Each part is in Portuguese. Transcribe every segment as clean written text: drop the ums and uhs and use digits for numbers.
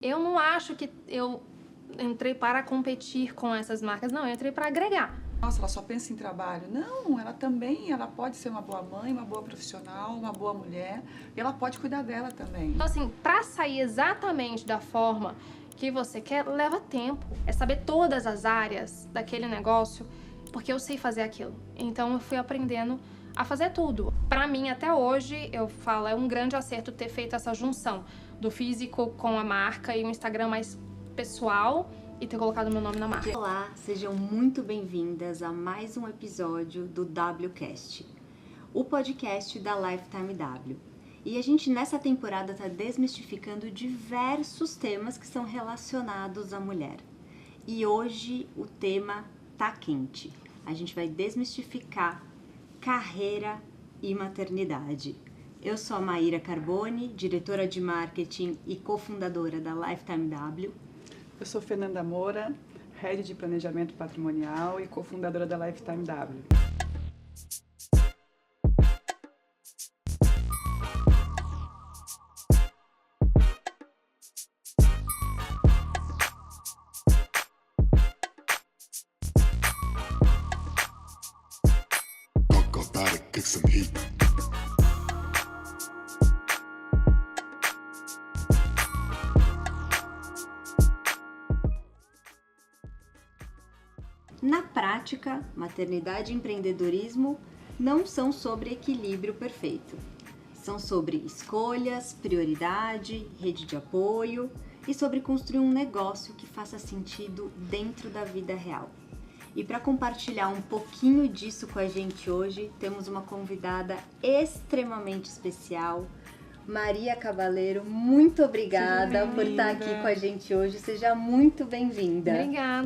Eu não acho que eu entrei para competir com essas marcas, não, eu entrei para agregar. Nossa, ela só pensa em trabalho. Não, ela pode ser uma boa mãe, uma boa profissional, uma boa mulher, e ela pode cuidar dela também. Então, assim, para sair exatamente da forma que você quer, leva tempo. É saber todas as áreas daquele negócio, porque eu sei fazer aquilo. Então, eu fui aprendendo a fazer tudo. Para mim, até hoje, eu falo, é um grande acerto ter feito essa junção do físico com a marca e um Instagram mais pessoal e ter colocado meu nome na marca. Olá, sejam muito bem-vindas a mais um episódio do WCast, o podcast da Lifetime W. E a gente nessa temporada está desmistificando diversos temas que são relacionados à mulher. E hoje o tema tá quente. A gente vai desmistificar carreira e maternidade. Eu sou a Maíra Carboni, diretora de marketing e cofundadora da Lifetime W. Eu sou Fernanda Moura, head de planejamento patrimonial e cofundadora da Lifetime W. Get some heat. Na prática, maternidade e empreendedorismo não são sobre equilíbrio perfeito. São sobre escolhas, prioridade, rede de apoio e sobre construir um negócio que faça sentido dentro da vida real. E para compartilhar um pouquinho disso com a gente hoje, temos uma convidada extremamente especial, Maria Cavaleiro. Muito obrigada por estar aqui com a gente hoje. Seja muito bem-vinda.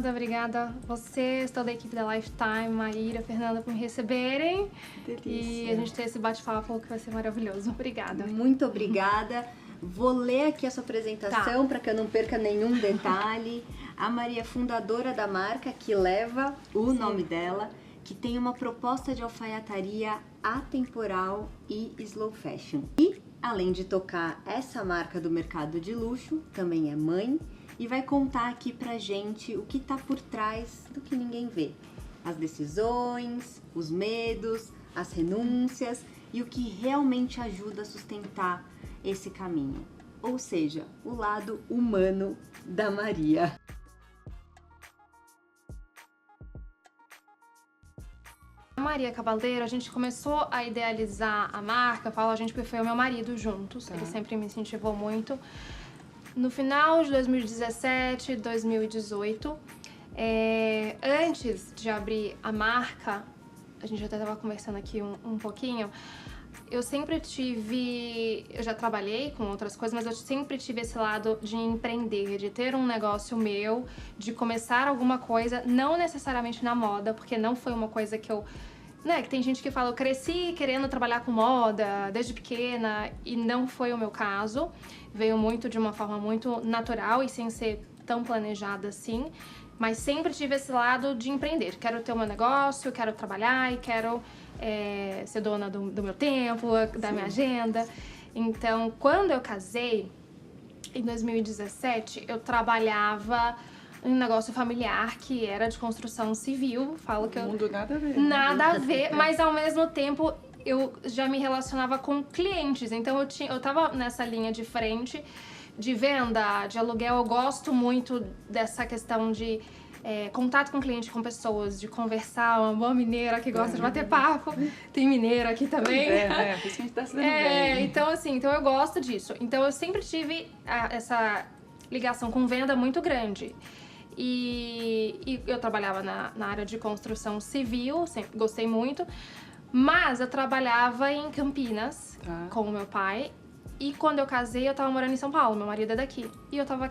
Obrigada a vocês, toda a equipe da Lifetime, Maíra, Fernanda, por me receberem. Delícia. E a gente ter esse bate-papo que vai ser maravilhoso. Obrigada. Muito obrigada. Vou ler aqui a sua apresentação para que eu não perca nenhum detalhe. A Maria é fundadora da marca que leva o nome dela, que tem uma proposta de alfaiataria atemporal e slow fashion. E, além de tocar essa marca do mercado de luxo, também é mãe e vai contar aqui pra gente o que tá por trás do que ninguém vê. As decisões, os medos, as renúncias e o que realmente ajuda a sustentar esse caminho. Ou seja, o lado humano da Maria. A Maria Cavaleiro, a gente começou a idealizar a marca, falo a gente porque foi o meu marido juntos, ele sempre me incentivou muito. No final de 2017, 2018, antes de abrir a marca, a gente até estava conversando aqui um pouquinho, eu já trabalhei com outras coisas, mas eu sempre tive esse lado de empreender, de ter um negócio meu, de começar alguma coisa, não necessariamente na moda, porque não foi uma coisa que eu... que tem gente que fala, eu cresci querendo trabalhar com moda desde pequena, e não foi o meu caso. Veio muito de uma forma muito natural e sem ser tão planejada assim, mas sempre tive esse lado de empreender. Quero ter o meu negócio, quero trabalhar e quero ser dona do meu tempo, da minha agenda. Então, quando eu casei, em 2017, eu trabalhava um negócio familiar que era de construção civil. Falo que mundo nada a ver. Nada a ver, mas ao mesmo tempo eu já me relacionava com clientes. Então eu tava nessa linha de frente de venda, de aluguel. Eu gosto muito dessa questão de contato com cliente, com pessoas, de conversar, uma boa mineira que gosta de bater papo. Tem mineira aqui também. Por isso que a gente tá se dando bem. Então eu gosto disso. Então eu sempre tive essa ligação com venda muito grande. E eu trabalhava na área de construção civil, sempre gostei muito, mas eu trabalhava em Campinas com o meu pai, e quando eu casei eu tava morando em São Paulo, meu marido é daqui, e eu tava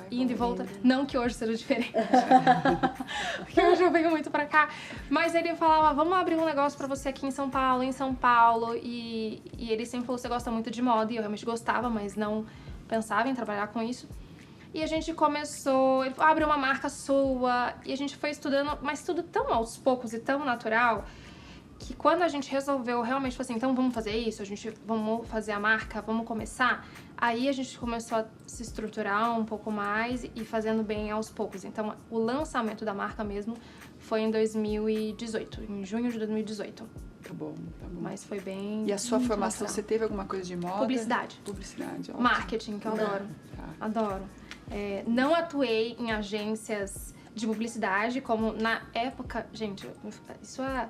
indo e volta, não que hoje seja diferente, porque hoje eu venho muito pra cá, mas ele falava, vamos abrir um negócio pra você aqui em São Paulo, e ele sempre falou, você gosta muito de moda, e eu realmente gostava, mas não pensava em trabalhar com isso. E a gente começou, ele falou, abre uma marca sua, e a gente foi estudando, mas tudo tão aos poucos e tão natural, que quando a gente resolveu realmente, assim, então vamos fazer isso, vamos fazer a marca, vamos começar, Aí a gente começou a se estruturar um pouco mais e fazendo bem aos poucos. Então, o lançamento da marca mesmo foi em 2018, em junho de 2018. Tá bom, tá bom. Mas foi bem... E a sua formação, natural. você teve alguma coisa de moda? Publicidade. Publicidade, ótimo. Marketing, que eu adoro. Tá. Adoro. Não atuei em agências de publicidade, como na época... Gente, isso é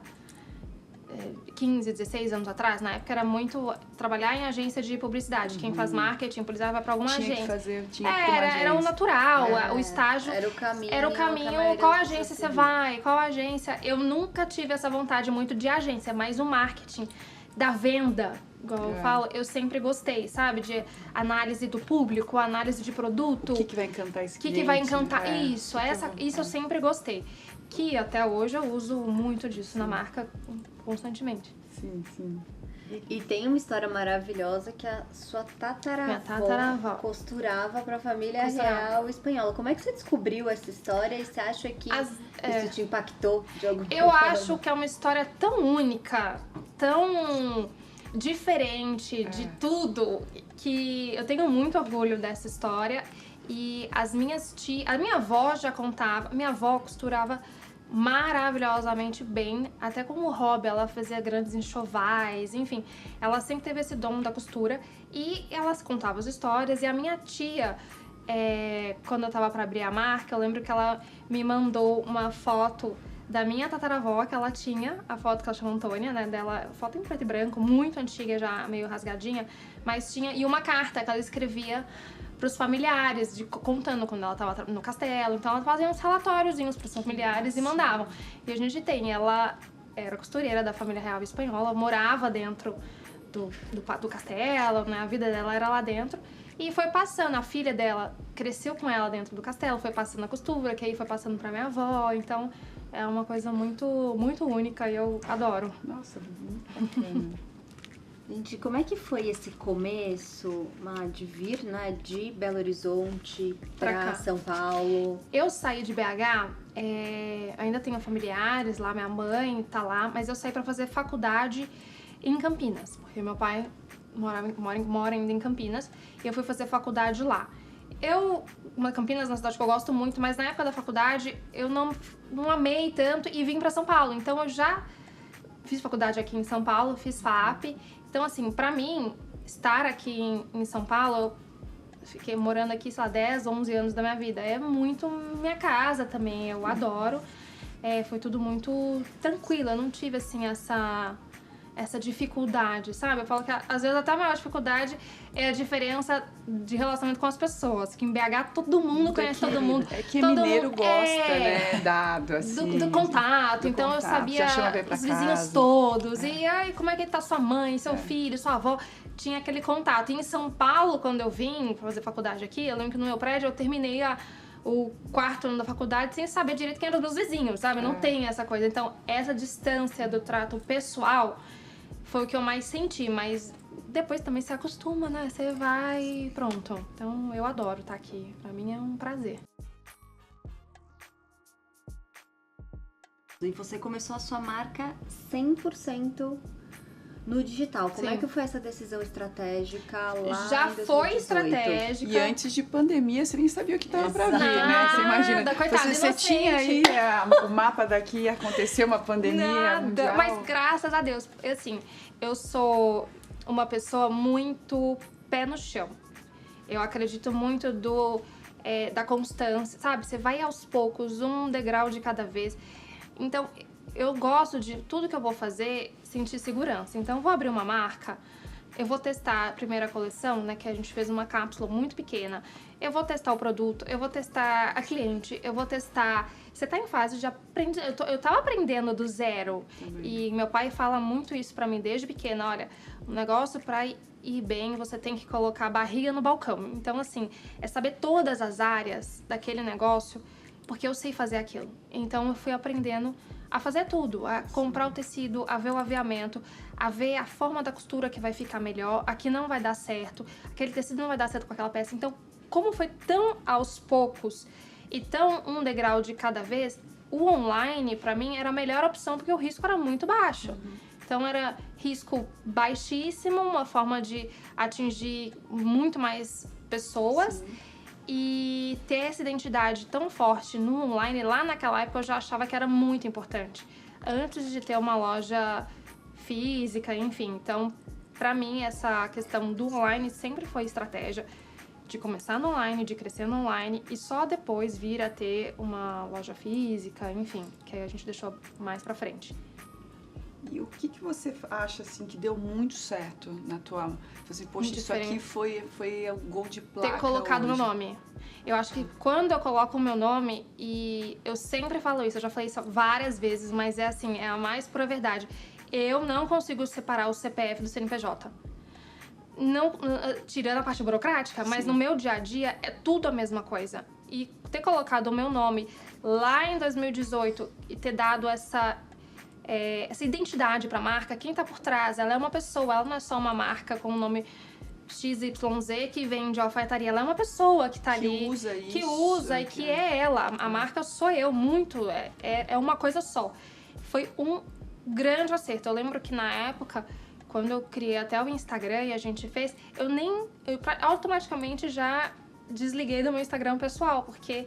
15, 16 anos atrás. Na época era muito trabalhar em agência de publicidade. Quem faz marketing, publicidade, vai pra alguma agência. Tinha que ter uma agência. Era o natural, o estágio. Era o caminho. Qual agência você vai? Qual agência? Eu nunca tive essa vontade muito de agência, mas o marketing da venda, igual eu falo, eu sempre gostei, sabe? De análise do público, análise de produto. O que vai encantar esse cliente? O que vai encantar? Isso eu sempre gostei. Que até hoje eu uso muito disso na marca constantemente. Sim, sim. E tem uma história maravilhosa que a sua tataravó costurava para a família real espanhola. Como é que você descobriu essa história e você acha que isso te impactou de alguma forma? Eu acho que é uma história tão única, tão diferente de tudo, que eu tenho muito orgulho dessa história. E as minhas tias... A minha avó já contava... Minha avó costurava maravilhosamente bem, até como hobby, ela fazia grandes enxovais, enfim, ela sempre teve esse dom da costura e ela contava as histórias. E a minha tia, quando eu tava pra abrir a marca, eu lembro que ela me mandou uma foto da minha tataravó, que ela tinha, a foto que ela chama Antônia, né, dela, foto em preto e branco, muito antiga, já meio rasgadinha, mas tinha, e uma carta que ela escrevia pros familiares, contando quando ela tava no castelo. Então ela fazia uns relatóriozinhos pros familiares e mandavam. E a gente ela era costureira da família real espanhola, morava dentro do castelo, né? A vida dela era lá dentro. E foi passando, a filha dela cresceu com ela dentro do castelo, foi passando a costura, que aí foi passando pra minha avó. Então é uma coisa muito, muito única e eu adoro. Nossa, muito bacana. Gente, como é que foi esse começo, de vir, né, de Belo Horizonte pra São Paulo? Eu saí de BH, ainda tenho familiares lá, minha mãe tá lá, mas eu saí pra fazer faculdade em Campinas, porque meu pai mora ainda em Campinas, e eu fui fazer faculdade lá. Campinas é uma cidade que eu gosto muito, mas na época da faculdade eu não amei tanto e vim pra São Paulo, então eu já fiz faculdade aqui em São Paulo, fiz FAP. Então, assim, pra mim, estar aqui em São Paulo, eu fiquei morando aqui, sei lá, 10, 11 anos da minha vida. É muito minha casa também, eu adoro. Foi tudo muito tranquilo, eu não tive, assim, essa dificuldade, sabe? Eu falo que, às vezes, até a maior dificuldade é a diferença de relacionamento com as pessoas. Que em BH, todo mundo conhece todo mundo. É que mineiro gosta, né? Dado, assim. Do contato. Então, eu sabia os vizinhos todos. E, ai, como é que tá sua mãe, seu filho, sua avó? Tinha aquele contato. E em São Paulo, quando eu vim fazer faculdade aqui, eu lembro que no meu prédio eu terminei o quarto ano da faculdade sem saber direito quem eram os meus vizinhos, sabe? Não tem essa coisa. Então, essa distância do trato pessoal foi o que eu mais senti, mas depois também se acostuma, né? Você vai e pronto. Então, eu adoro estar aqui. Pra mim é um prazer. E você começou a sua marca 100% no digital. Como é que foi essa decisão estratégica lá Já em 2018? Foi estratégica. E antes de pandemia, você nem sabia o que estava pra vir, né? Você imagina, coitada, você tinha aí o mapa daqui, aconteceu uma pandemia mundial. Mas graças a Deus, assim, eu sou uma pessoa muito pé no chão. Eu acredito muito da constância, sabe? Você vai aos poucos, um degrau de cada vez. Então, eu gosto de tudo que eu vou fazer sentir segurança. Então, eu vou abrir uma marca, eu vou testar a primeira coleção, né, que a gente fez uma cápsula muito pequena. Eu vou testar o produto, eu vou testar a cliente, eu vou testar... Você tá em fase de aprender... Eu tava aprendendo do zero. Também. E meu pai fala muito isso pra mim desde pequena. Olha, o negócio pra ir bem, você tem que colocar a barriga no balcão. Então, assim, é saber todas as áreas daquele negócio, porque eu sei fazer aquilo. Então, eu fui aprendendo a fazer tudo, a comprar o tecido, a ver o aviamento, a ver a forma da costura que vai ficar melhor, aqui não vai dar certo, aquele tecido não vai dar certo com aquela peça. Então, como foi tão aos poucos e tão um degrau de cada vez, o online, pra mim, era a melhor opção, porque o risco era muito baixo. Então era risco baixíssimo, uma forma de atingir muito mais pessoas. Sim. E ter essa identidade tão forte no online, lá naquela época eu já achava que era muito importante. Antes de ter uma loja física, enfim. Então, pra mim, essa questão do online sempre foi estratégia. De começar no online, de crescer no online e só depois vir a ter uma loja física, enfim, que aí a gente deixou mais pra frente. E o que você acha, assim, que deu muito certo na tua... Assim, poxa, Muito isso aqui diferente. foi o gol de placa Ter colocado meu hoje. nome. Eu acho que quando eu coloco o meu nome, e eu sempre falo isso, eu já falei isso várias vezes, mas é assim, é a mais pura verdade. Eu não consigo separar o CPF do CNPJ. Não, tirando a parte burocrática, mas Sim. no meu dia a dia é tudo a mesma coisa. E ter colocado o meu nome lá em 2018 e ter dado essa identidade pra marca, quem tá por trás, ela é uma pessoa, ela não é só uma marca com o nome XYZ que vende alfaiataria, ela é uma pessoa que tá Que ali, usa que isso, usa e que que é. é ela. A marca sou eu, muito, é uma coisa só. Foi um grande acerto. Eu lembro que na época, quando eu criei até o Instagram e a gente fez, eu automaticamente já desliguei do meu Instagram pessoal, porque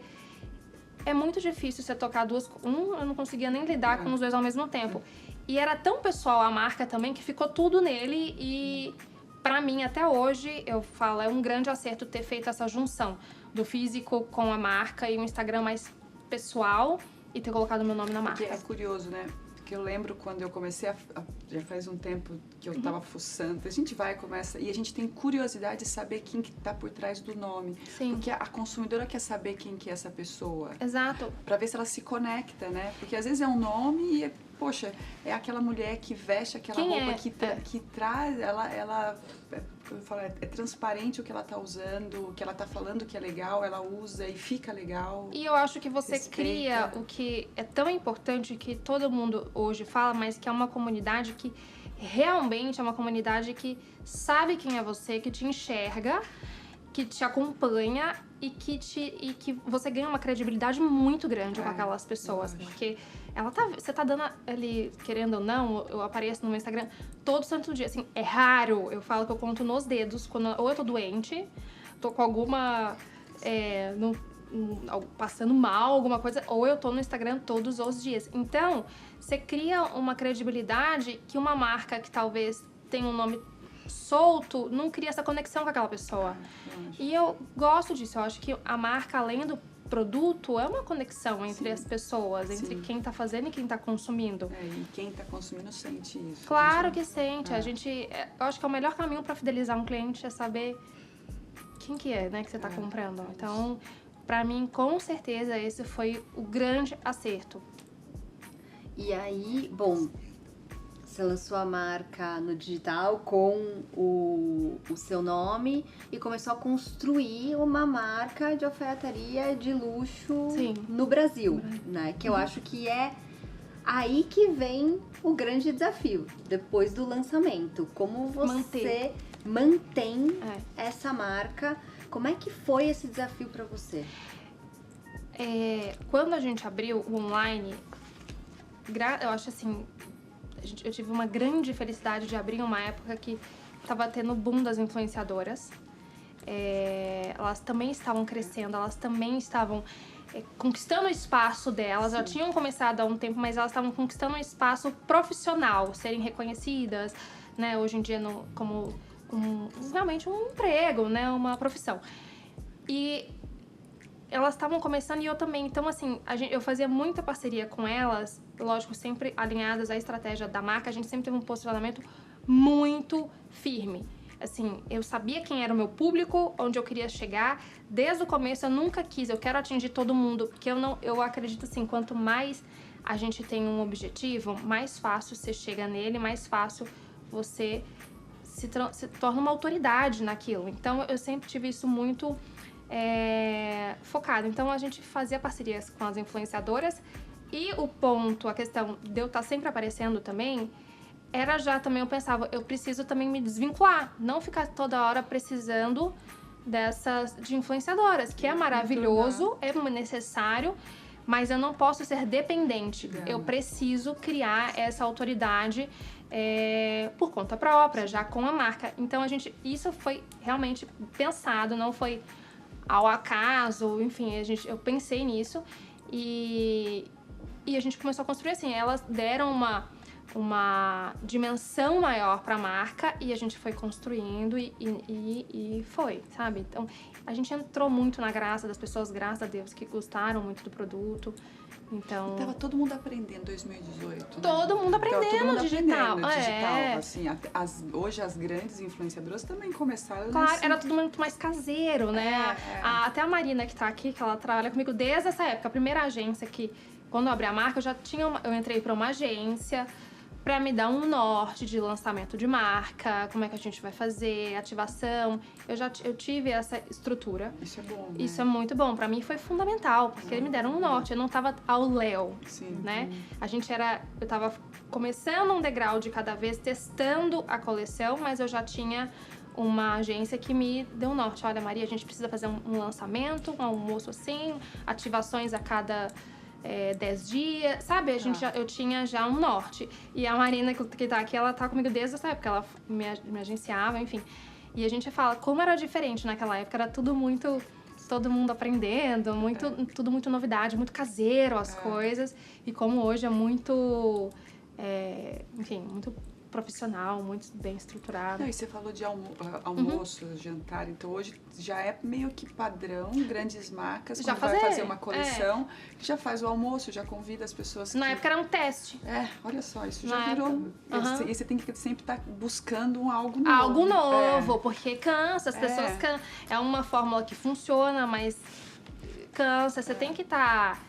é muito difícil você tocar eu não conseguia nem lidar com os dois ao mesmo tempo. E era tão pessoal a marca também que ficou tudo nele e pra mim até hoje eu falo, é um grande acerto ter feito essa junção do físico com a marca e um Instagram mais pessoal e ter colocado meu nome na marca. Que é curioso, né? Porque eu lembro quando eu comecei já faz um tempo que eu tava fuçando. A gente vai e começa... E a gente tem curiosidade de saber quem que tá por trás do nome. Sim. Porque a consumidora quer saber quem que é essa pessoa. Exato. Pra ver se ela se conecta, né? Porque às vezes é um nome e, poxa, é aquela mulher que veste aquela Quem roupa é? que traz... Eu falo, é transparente o que ela tá usando, o que ela tá falando que é legal, ela usa e fica legal. E eu acho que você Respeita. cria o que é tão importante que todo mundo hoje fala, mas que é uma comunidade que realmente é uma comunidade que sabe quem é você, que te enxerga, que te acompanha e que você ganha uma credibilidade muito grande com aquelas pessoas. Porque você tá dando ali, querendo ou não, eu apareço no meu Instagram todo santo dia. Assim, é raro, eu falo que eu conto nos dedos, quando ou eu tô doente, tô com alguma... passando mal, alguma coisa, ou eu tô no Instagram todos os dias. Então, você cria uma credibilidade que uma marca que talvez tenha um nome solto, não cria essa conexão com aquela pessoa. E eu gosto disso, eu acho que a marca, além do produto, é uma conexão entre as pessoas, entre quem tá fazendo e quem tá consumindo. E quem tá consumindo sente isso. Claro que sente, eu acho que é o melhor caminho pra fidelizar um cliente é saber quem que é, né, que você tá comprando. Então, pra mim, com certeza, esse foi o grande acerto. E aí, bom, você lançou a marca no digital com o seu nome e começou a construir uma marca de alfaiataria de luxo no Brasil, né? Que eu acho que é aí que vem o grande desafio, depois do lançamento. Como você mantém essa marca? Como é que foi esse desafio para você? Quando a gente abriu o online, eu acho assim, eu tive uma grande felicidade de abrir uma época que estava tendo o boom das influenciadoras. Elas também estavam crescendo, elas também estavam conquistando o espaço delas. Já tinham começado há um tempo, mas elas estavam conquistando um espaço profissional, serem reconhecidas, né, hoje em dia como realmente um emprego, né, uma profissão. E elas estavam começando e eu também. Então, assim, eu fazia muita parceria com elas, lógico, sempre alinhadas à estratégia da marca. A gente sempre teve um posicionamento muito firme. Assim, eu sabia quem era o meu público, onde eu queria chegar. Desde o começo, eu nunca quis, eu quero atingir todo mundo. Porque eu acredito, assim, quanto mais a gente tem um objetivo, mais fácil você chega nele, mais fácil você se torna uma autoridade naquilo. Então, eu sempre tive isso muito focado. Então, a gente fazia parcerias com as influenciadoras e a questão de eu estar sempre aparecendo também, era já também, eu pensava, eu preciso também me desvincular, não ficar toda hora precisando de influenciadoras, que é maravilhoso, é necessário, mas eu não posso ser dependente. Eu preciso criar essa autoridade por conta própria, já com a marca. Então, isso foi realmente pensado, não foi ao acaso, enfim, eu pensei nisso e a gente começou a construir assim. Elas deram uma dimensão maior para a marca e a gente foi construindo e foi, sabe? Então, a gente entrou muito na graça das pessoas, graças a Deus, que gostaram muito do produto. Então... E tava todo mundo aprendendo em 2018, né? Todo mundo aprendendo todo mundo digital. Aprendendo digital, assim, hoje as grandes influenciadoras também começaram Claro, nesse... era tudo muito mais caseiro, né? Até a Marina, que tá aqui, que ela trabalha comigo desde essa época. A primeira agência que, quando eu abri a marca, eu entrei pra uma agência pra me dar um norte de lançamento de marca, como é que a gente vai fazer, ativação. Eu tive essa estrutura. Isso é bom, né? Isso é muito bom. Pra mim foi fundamental, porque eles me deram um norte. Eu não tava ao léu, né? Eu tava começando um degrau de cada vez, testando a coleção, mas eu já tinha uma agência que me deu um norte. Olha, Maria, a gente precisa fazer um lançamento, um almoço assim, ativações a cada 10 dias, sabe? Eu tinha já um norte. E a Marina, que tá aqui, ela tá comigo desde essa época. Ela me agenciava, enfim. E a gente fala como era diferente naquela época. Era tudo muito... Todo mundo aprendendo, tudo muito novidade, muito caseiro as coisas. E como hoje é muito... enfim, muito profissional, muito bem estruturado. Não, e você falou de almoço, jantar, então hoje já é meio que padrão, grandes marcas, quando vai fazer uma coleção, que já faz o almoço, já convida as pessoas. Na época era um teste. Olha só, isso já virou... E você tem que sempre estar buscando algo novo. Algo novo, porque cansa, as pessoas cansam. É uma fórmula que funciona, mas cansa, você tem que estar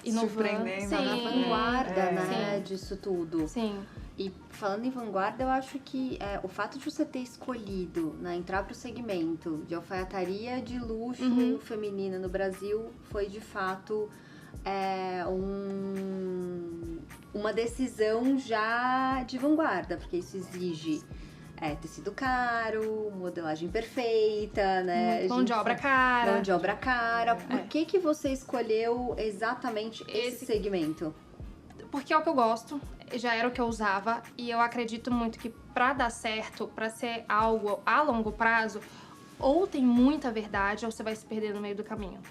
inovando. Surpreendendo. Na vanguarda, né, disso tudo. Sim. E falando em vanguarda, eu acho que o fato de você ter escolhido, né, entrar pro segmento de alfaiataria de luxo feminina no Brasil foi de fato uma decisão já de vanguarda, porque isso exige tecido caro, modelagem perfeita, né? Mão de obra cara. Mão de obra cara. Por que você escolheu exatamente esse segmento? Porque é o que eu gosto, já era o que eu usava e eu acredito muito que pra dar certo, pra ser algo a longo prazo, ou tem muita verdade ou você vai se perder no meio do caminho.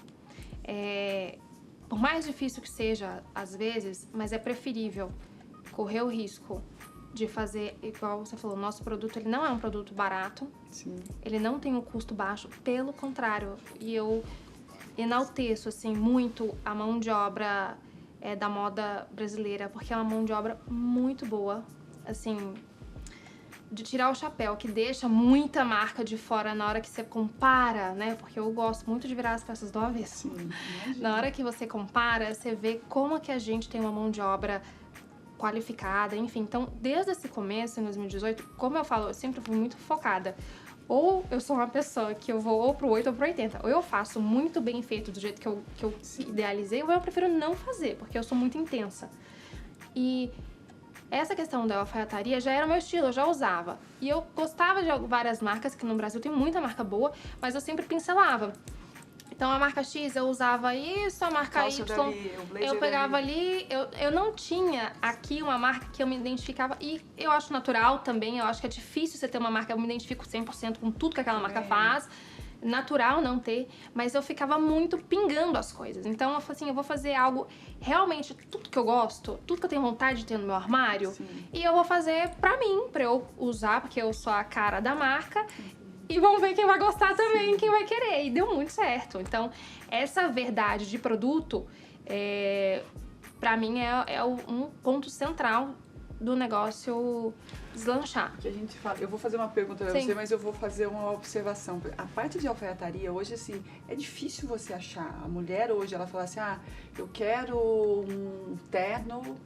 Por mais difícil que seja, às vezes, mas é preferível correr o risco de fazer, igual você falou, nosso produto ele não é um produto barato, ele não tem um custo baixo, pelo contrário, e eu enalteço assim, muito a mão de obra da moda brasileira, porque é uma mão de obra muito boa, assim, de tirar o chapéu, que deixa muita marca de fora na hora que você compara, né? Porque eu gosto muito de virar as peças do avesso. Na hora que você compara, você vê como que a gente tem uma mão de obra qualificada, enfim. Então, desde esse começo, em 2018, como eu falo, eu sempre fui muito focada. Ou eu sou uma pessoa que eu vou ou pro 8 ou pro 80. Ou eu faço muito bem feito do jeito que eu idealizei, ou eu prefiro não fazer, porque eu sou muito intensa. E essa questão da alfaiataria já era meu estilo, eu já usava. E eu gostava de várias marcas, que no Brasil tem muita marca boa, mas eu sempre pincelava. Então, a marca X eu usava isso, a marca Y eu pegava ali. Eu não tinha aqui uma marca que eu me identificava. E eu acho natural também, eu acho que é difícil você ter uma marca, eu me identifico 100% com tudo que aquela marca faz. Natural não ter, mas eu ficava muito pingando as coisas. Então, eu falei assim, eu vou fazer algo realmente, tudo que eu gosto, tudo que eu tenho vontade de ter no meu armário. E eu vou fazer pra mim, pra eu usar, porque eu sou a cara da marca. E vamos ver quem vai gostar também, quem vai querer. E deu muito certo. Então, essa verdade de produto, pra mim, é um ponto central do negócio deslanchar. Que a gente fala, eu vou fazer uma pergunta pra você, mas eu vou fazer uma observação. A parte de alfaiataria, hoje, assim, é difícil você achar. A mulher hoje, ela fala assim, eu quero um terno...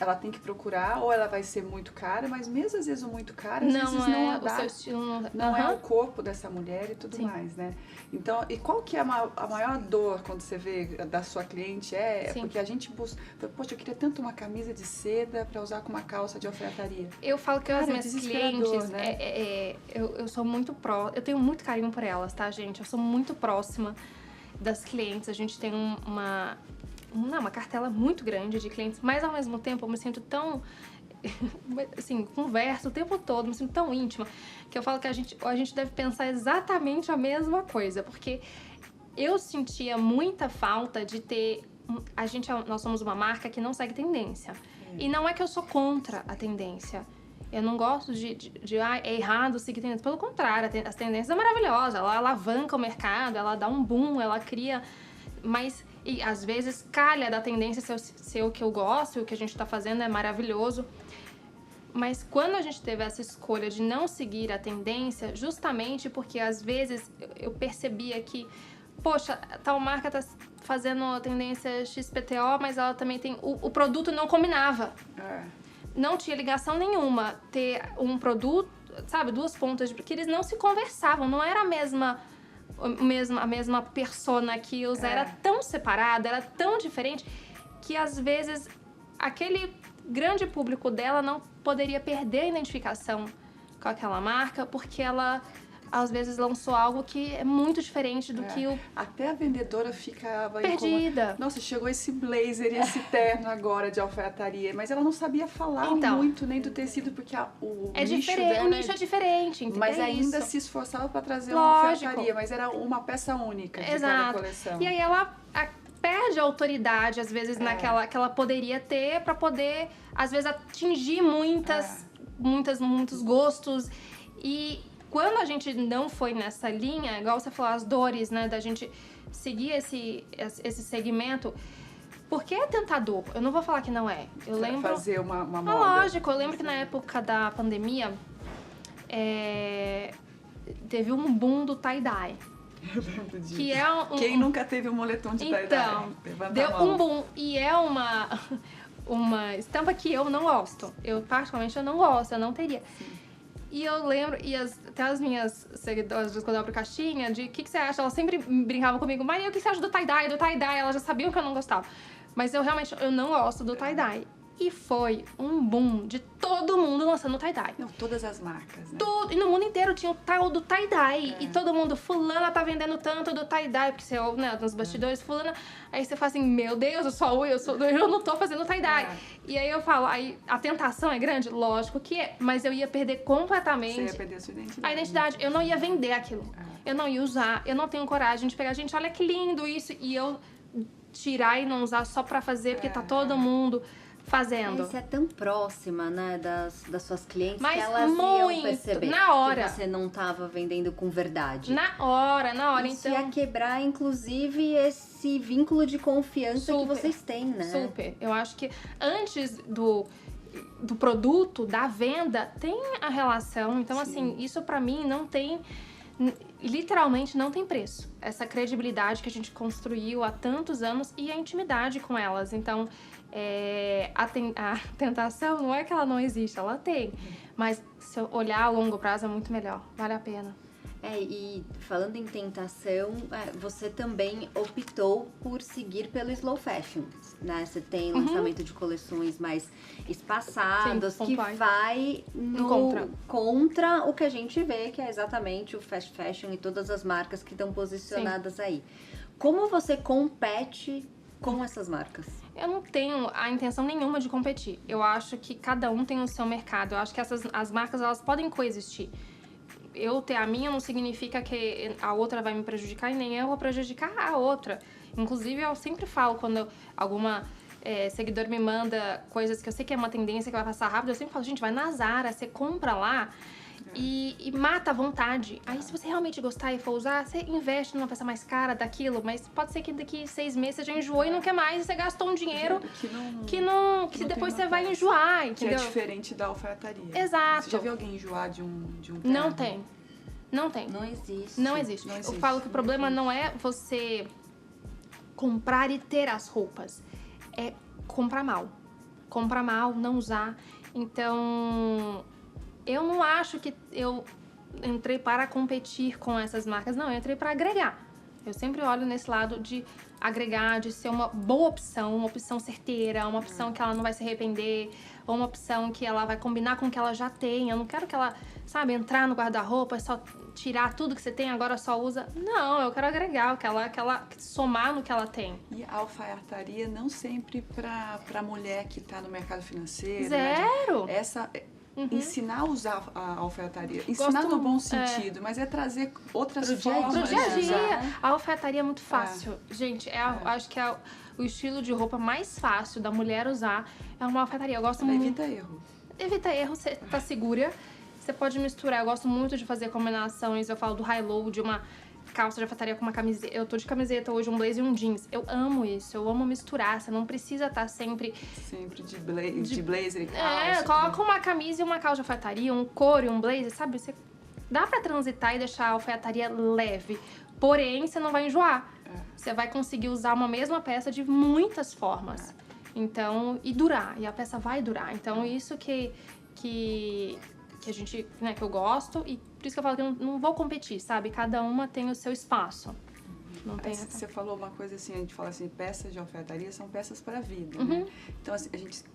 ela tem que procurar, ou ela vai ser muito cara, mas mesmo às vezes o muito caro, às vezes não o seu estilo não é o corpo dessa mulher e tudo mais, né? Então, e qual que é a maior dor quando você vê da sua cliente? Porque a gente busca, poxa, eu queria tanto uma camisa de seda pra usar com uma calça de alfaiataria. Eu falo que as minhas clientes, né? eu sou muito eu tenho muito carinho por elas, tá, gente? Eu sou muito próxima. das clientes. A gente tem uma cartela muito grande de clientes, mas ao mesmo tempo eu me sinto tão... assim, converso o tempo todo, me sinto tão íntima, que eu falo que a gente deve pensar exatamente a mesma coisa, porque eu sentia muita falta de ter... Nós somos uma marca que não segue tendência. E não é que eu sou contra a tendência. Eu não gosto é errado seguir tendência. Pelo contrário, as tendências são maravilhosas. Ela alavanca o mercado, ela dá um boom, ela cria... Mas, e às vezes, calha da tendência ser o que eu gosto, o que a gente tá fazendo é maravilhoso. Mas quando a gente teve essa escolha de não seguir a tendência, justamente porque às vezes eu percebia que, poxa, tal marca tá fazendo a tendência XPTO, mas ela também tem... O produto não combinava. Não tinha ligação nenhuma ter um produto, sabe, duas pontas, porque eles não se conversavam, não era a mesma persona que os era tão separada, era tão diferente, que às vezes aquele grande público dela não poderia perder a identificação com aquela marca, porque ela às vezes lançou algo que é muito diferente do que o... Até a vendedora ficava... perdida. Nossa, chegou esse blazer e esse terno agora de alfaiataria, mas ela não sabia falar muito nem do tecido, porque o nicho dela... O nicho é diferente, entendeu? Mas ainda se esforçava para trazer uma alfaiataria, mas era uma peça única de cada coleção. E aí ela perde a autoridade, às vezes, naquela que ela poderia ter, para poder, às vezes, atingir muitos gostos. E quando a gente não foi nessa linha, igual você falou, as dores, né, da gente seguir esse segmento, porque é tentador. Eu não vou falar que não é. Eu lembro... Fazer uma moda. Lógico, eu lembro que na época da pandemia, teve um boom do tie-dye. Eu lembro disso. Que é Quem nunca teve um moletom de tie-dye? Então, deu um boom. E é uma estampa que eu não gosto. Eu, particularmente, eu não gosto, eu não teria. Sim. E eu lembro, até as minhas seguidoras, quando eu abro caixinha, de o que você acha? Elas sempre brincavam comigo, Maria, o que você acha do tie-dye? Elas já sabiam que eu não gostava. Mas eu realmente, eu não gosto do tie-dye. E foi um boom de todo mundo lançando tie-dye. Não, todas as marcas, né? E no mundo inteiro tinha o tal do tie-dye. E todo mundo, fulana tá vendendo tanto do tie-dye, porque você ouve, né, nos bastidores, fulana... Aí você fala assim, meu Deus, eu não tô fazendo tie-dye. E aí eu falo, aí a tentação é grande? Lógico que é. Mas eu ia perder completamente... Você ia perder a sua identidade. A identidade. Eu não ia vender aquilo. Eu não ia usar. Eu não tenho coragem de pegar, gente, olha que lindo isso. E eu tirar e não usar só pra fazer, porque tá todo mundo... fazendo. Você é tão próxima, né, das suas clientes, mas que elas iam perceber na hora. Que você não estava vendendo com verdade. Na hora, Isso então... ia quebrar, inclusive, esse vínculo de confiança que vocês têm, né? Super. Eu acho que antes do produto, da venda, tem a relação. Então, assim, isso pra mim não tem... Literalmente não tem preço. Essa credibilidade que a gente construiu há tantos anos e a intimidade com elas. Então... a tentação não é que ela não existe, ela tem. Mas se eu olhar a longo prazo é muito melhor, vale a pena. E falando em tentação, você também optou por seguir pelo slow fashion, né? Você tem lançamento de coleções mais espaçadas, que vai contra o que a gente vê, que é exatamente o fast fashion e todas as marcas que estão posicionadas aí. Como você compete com essas marcas? Eu não tenho a intenção nenhuma de competir. Eu acho que cada um tem o seu mercado. Eu acho que as marcas, elas podem coexistir. Eu ter a minha não significa que a outra vai me prejudicar e nem eu vou prejudicar a outra. Inclusive, eu sempre falo, quando alguma seguidor me manda coisas que eu sei que é uma tendência que vai passar rápido, eu sempre falo, gente, vai na Zara, você compra lá e mata a vontade. Aí, se você realmente gostar e for usar, você investe numa peça mais cara daquilo, mas pode ser que daqui 6 meses você já enjoou e não quer mais, e você gastou um dinheiro que depois você vai enjoar, entendeu? Que é diferente da alfaiataria. Exato. Você já viu alguém enjoar de um terno? Não tem. Não tem. Não existe. Não existe. Eu falo que o problema não é você comprar e ter as roupas. É comprar mal. Comprar mal, não usar. Então... eu não acho que eu entrei para competir com essas marcas, não, eu entrei para agregar. Eu sempre olho nesse lado de agregar, de ser uma boa opção, uma opção certeira, uma opção que ela não vai se arrepender, ou uma opção que ela vai combinar com o que ela já tem. Eu não quero que ela, sabe, entrar no guarda-roupa e só tirar tudo que você tem, agora só usa. Não, eu quero agregar, que ela somar no que ela tem. E a alfaiataria não sempre para mulher que está no mercado financeiro. Zero! Né? Ensinar a usar a alfaiataria. Ensinar no bom sentido, mas é trazer outras formas pro dia a de dia. usar. A alfaiataria é muito fácil. Gente, acho que é o estilo de roupa mais fácil da mulher usar é uma alfaiataria. Eu gosto muito. Evita erro. Evita erro, você tá segura. Você pode misturar. Eu gosto muito de fazer combinações. Eu falo do high-low, de uma calça de alfaiataria com uma camiseta. Eu tô de camiseta hoje, um blazer e um jeans. Eu amo isso. Eu amo misturar. Você não precisa estar sempre... Sempre de blazer e calça. Coloca uma camisa e uma calça de alfaiataria, um couro e um blazer, sabe? Você dá pra transitar e deixar a alfaiataria leve. Porém, você não vai enjoar. Você vai conseguir usar uma mesma peça de muitas formas. Então, e durar. E a peça vai durar. Então, isso que a gente, né, que eu gosto, e por isso que eu falo que eu não vou competir, sabe? Cada uma tem o seu espaço. Não tem Você falou uma coisa assim, a gente fala assim, peças de alfaiataria são peças para a vida, né? Então, assim,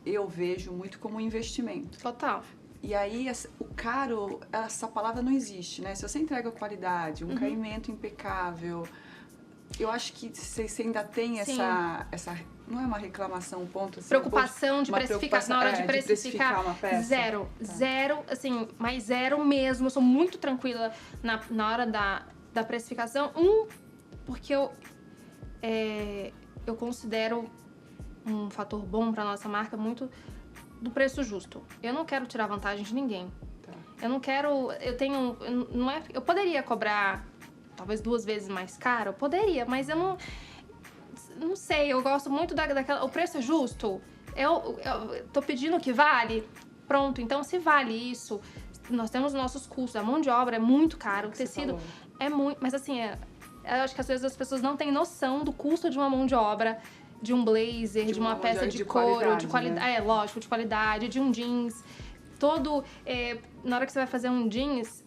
eu vejo muito como um investimento. Total. E aí, o caro, essa palavra não existe, né? Se você entrega qualidade, um caimento impecável, eu acho que você ainda tem essa não é uma reclamação, um ponto assim, preocupação de precificar, na hora de precificar uma peça. Zero, assim, mas zero mesmo. Eu sou muito tranquila na hora da precificação. Porque eu considero um fator bom para nossa marca muito do preço justo. Eu não quero tirar vantagem de ninguém. Eu não quero, eu poderia cobrar talvez 2 vezes mais caro, eu poderia, mas eu não sei, eu gosto muito daquela... O preço é justo, eu tô pedindo o que vale, pronto, então se vale isso, nós temos nossos custos, a mão de obra é muito caro, o tecido é muito... Mas assim, eu acho que às vezes as pessoas não têm noção do custo de uma mão de obra, de um blazer, de uma peça de couro, de qualidade, né? Lógico, de qualidade, de um jeans, na hora que você vai fazer um jeans,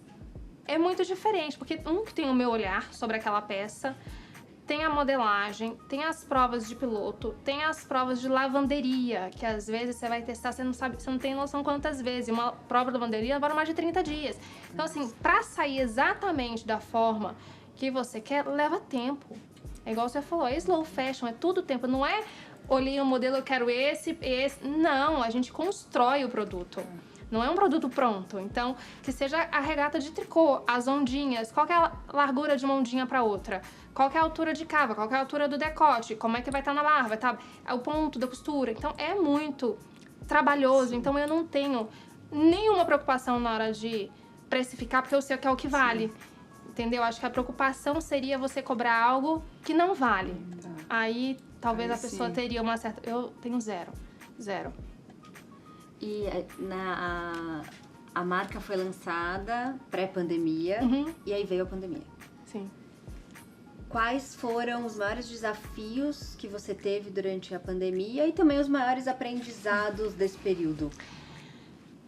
é muito diferente, porque que tem o meu olhar sobre aquela peça, tem a modelagem, tem as provas de piloto, tem as provas de lavanderia, que às vezes você vai testar, você não tem noção quantas vezes. Uma prova de lavanderia leva mais de 30 dias. Então, assim, pra sair exatamente da forma que você quer, leva tempo. É igual você falou, é slow fashion, é tudo tempo. Não é, olhei um modelo, eu quero esse. Não, a gente constrói o produto. Não é um produto pronto. Então, que seja a regata de tricô, as ondinhas, qual que é a largura de uma ondinha para outra? Qual que é a altura de cava? Qual que é a altura do decote? Como é que vai estar na barra? Vai estar o ponto da costura? Então, é muito trabalhoso. Então, eu não tenho nenhuma preocupação na hora de precificar, porque eu sei que é o que vale. Entendeu? Acho que a preocupação seria você cobrar algo que não vale. Aí, talvez a pessoa teria uma certa... Eu tenho zero. E a marca foi lançada pré-pandemia e aí veio a pandemia. Sim. Quais foram os maiores desafios que você teve durante a pandemia e também os maiores aprendizados desse período?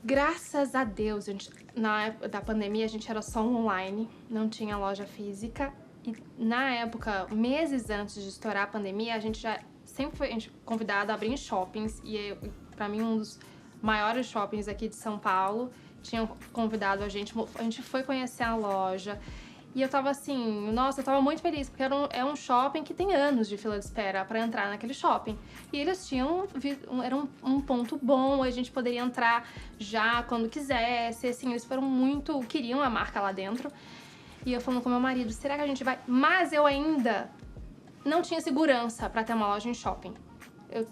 Graças a Deus, na época da pandemia a gente era só online, não tinha loja física. E na época, meses antes de estourar a pandemia, a gente já sempre foi convidado a abrir em shoppings. E pra mim, um dos maiores shoppings aqui de São Paulo tinham convidado a gente foi conhecer a loja. E eu tava assim, nossa, eu tava muito feliz, porque é um shopping que tem anos de fila de espera pra entrar naquele shopping. E eles era um ponto bom, a gente poderia entrar já quando quisesse, assim, eles queriam a marca lá dentro. E eu falando com meu marido, será que a gente vai? Mas eu ainda não tinha segurança pra ter uma loja em shopping. Eu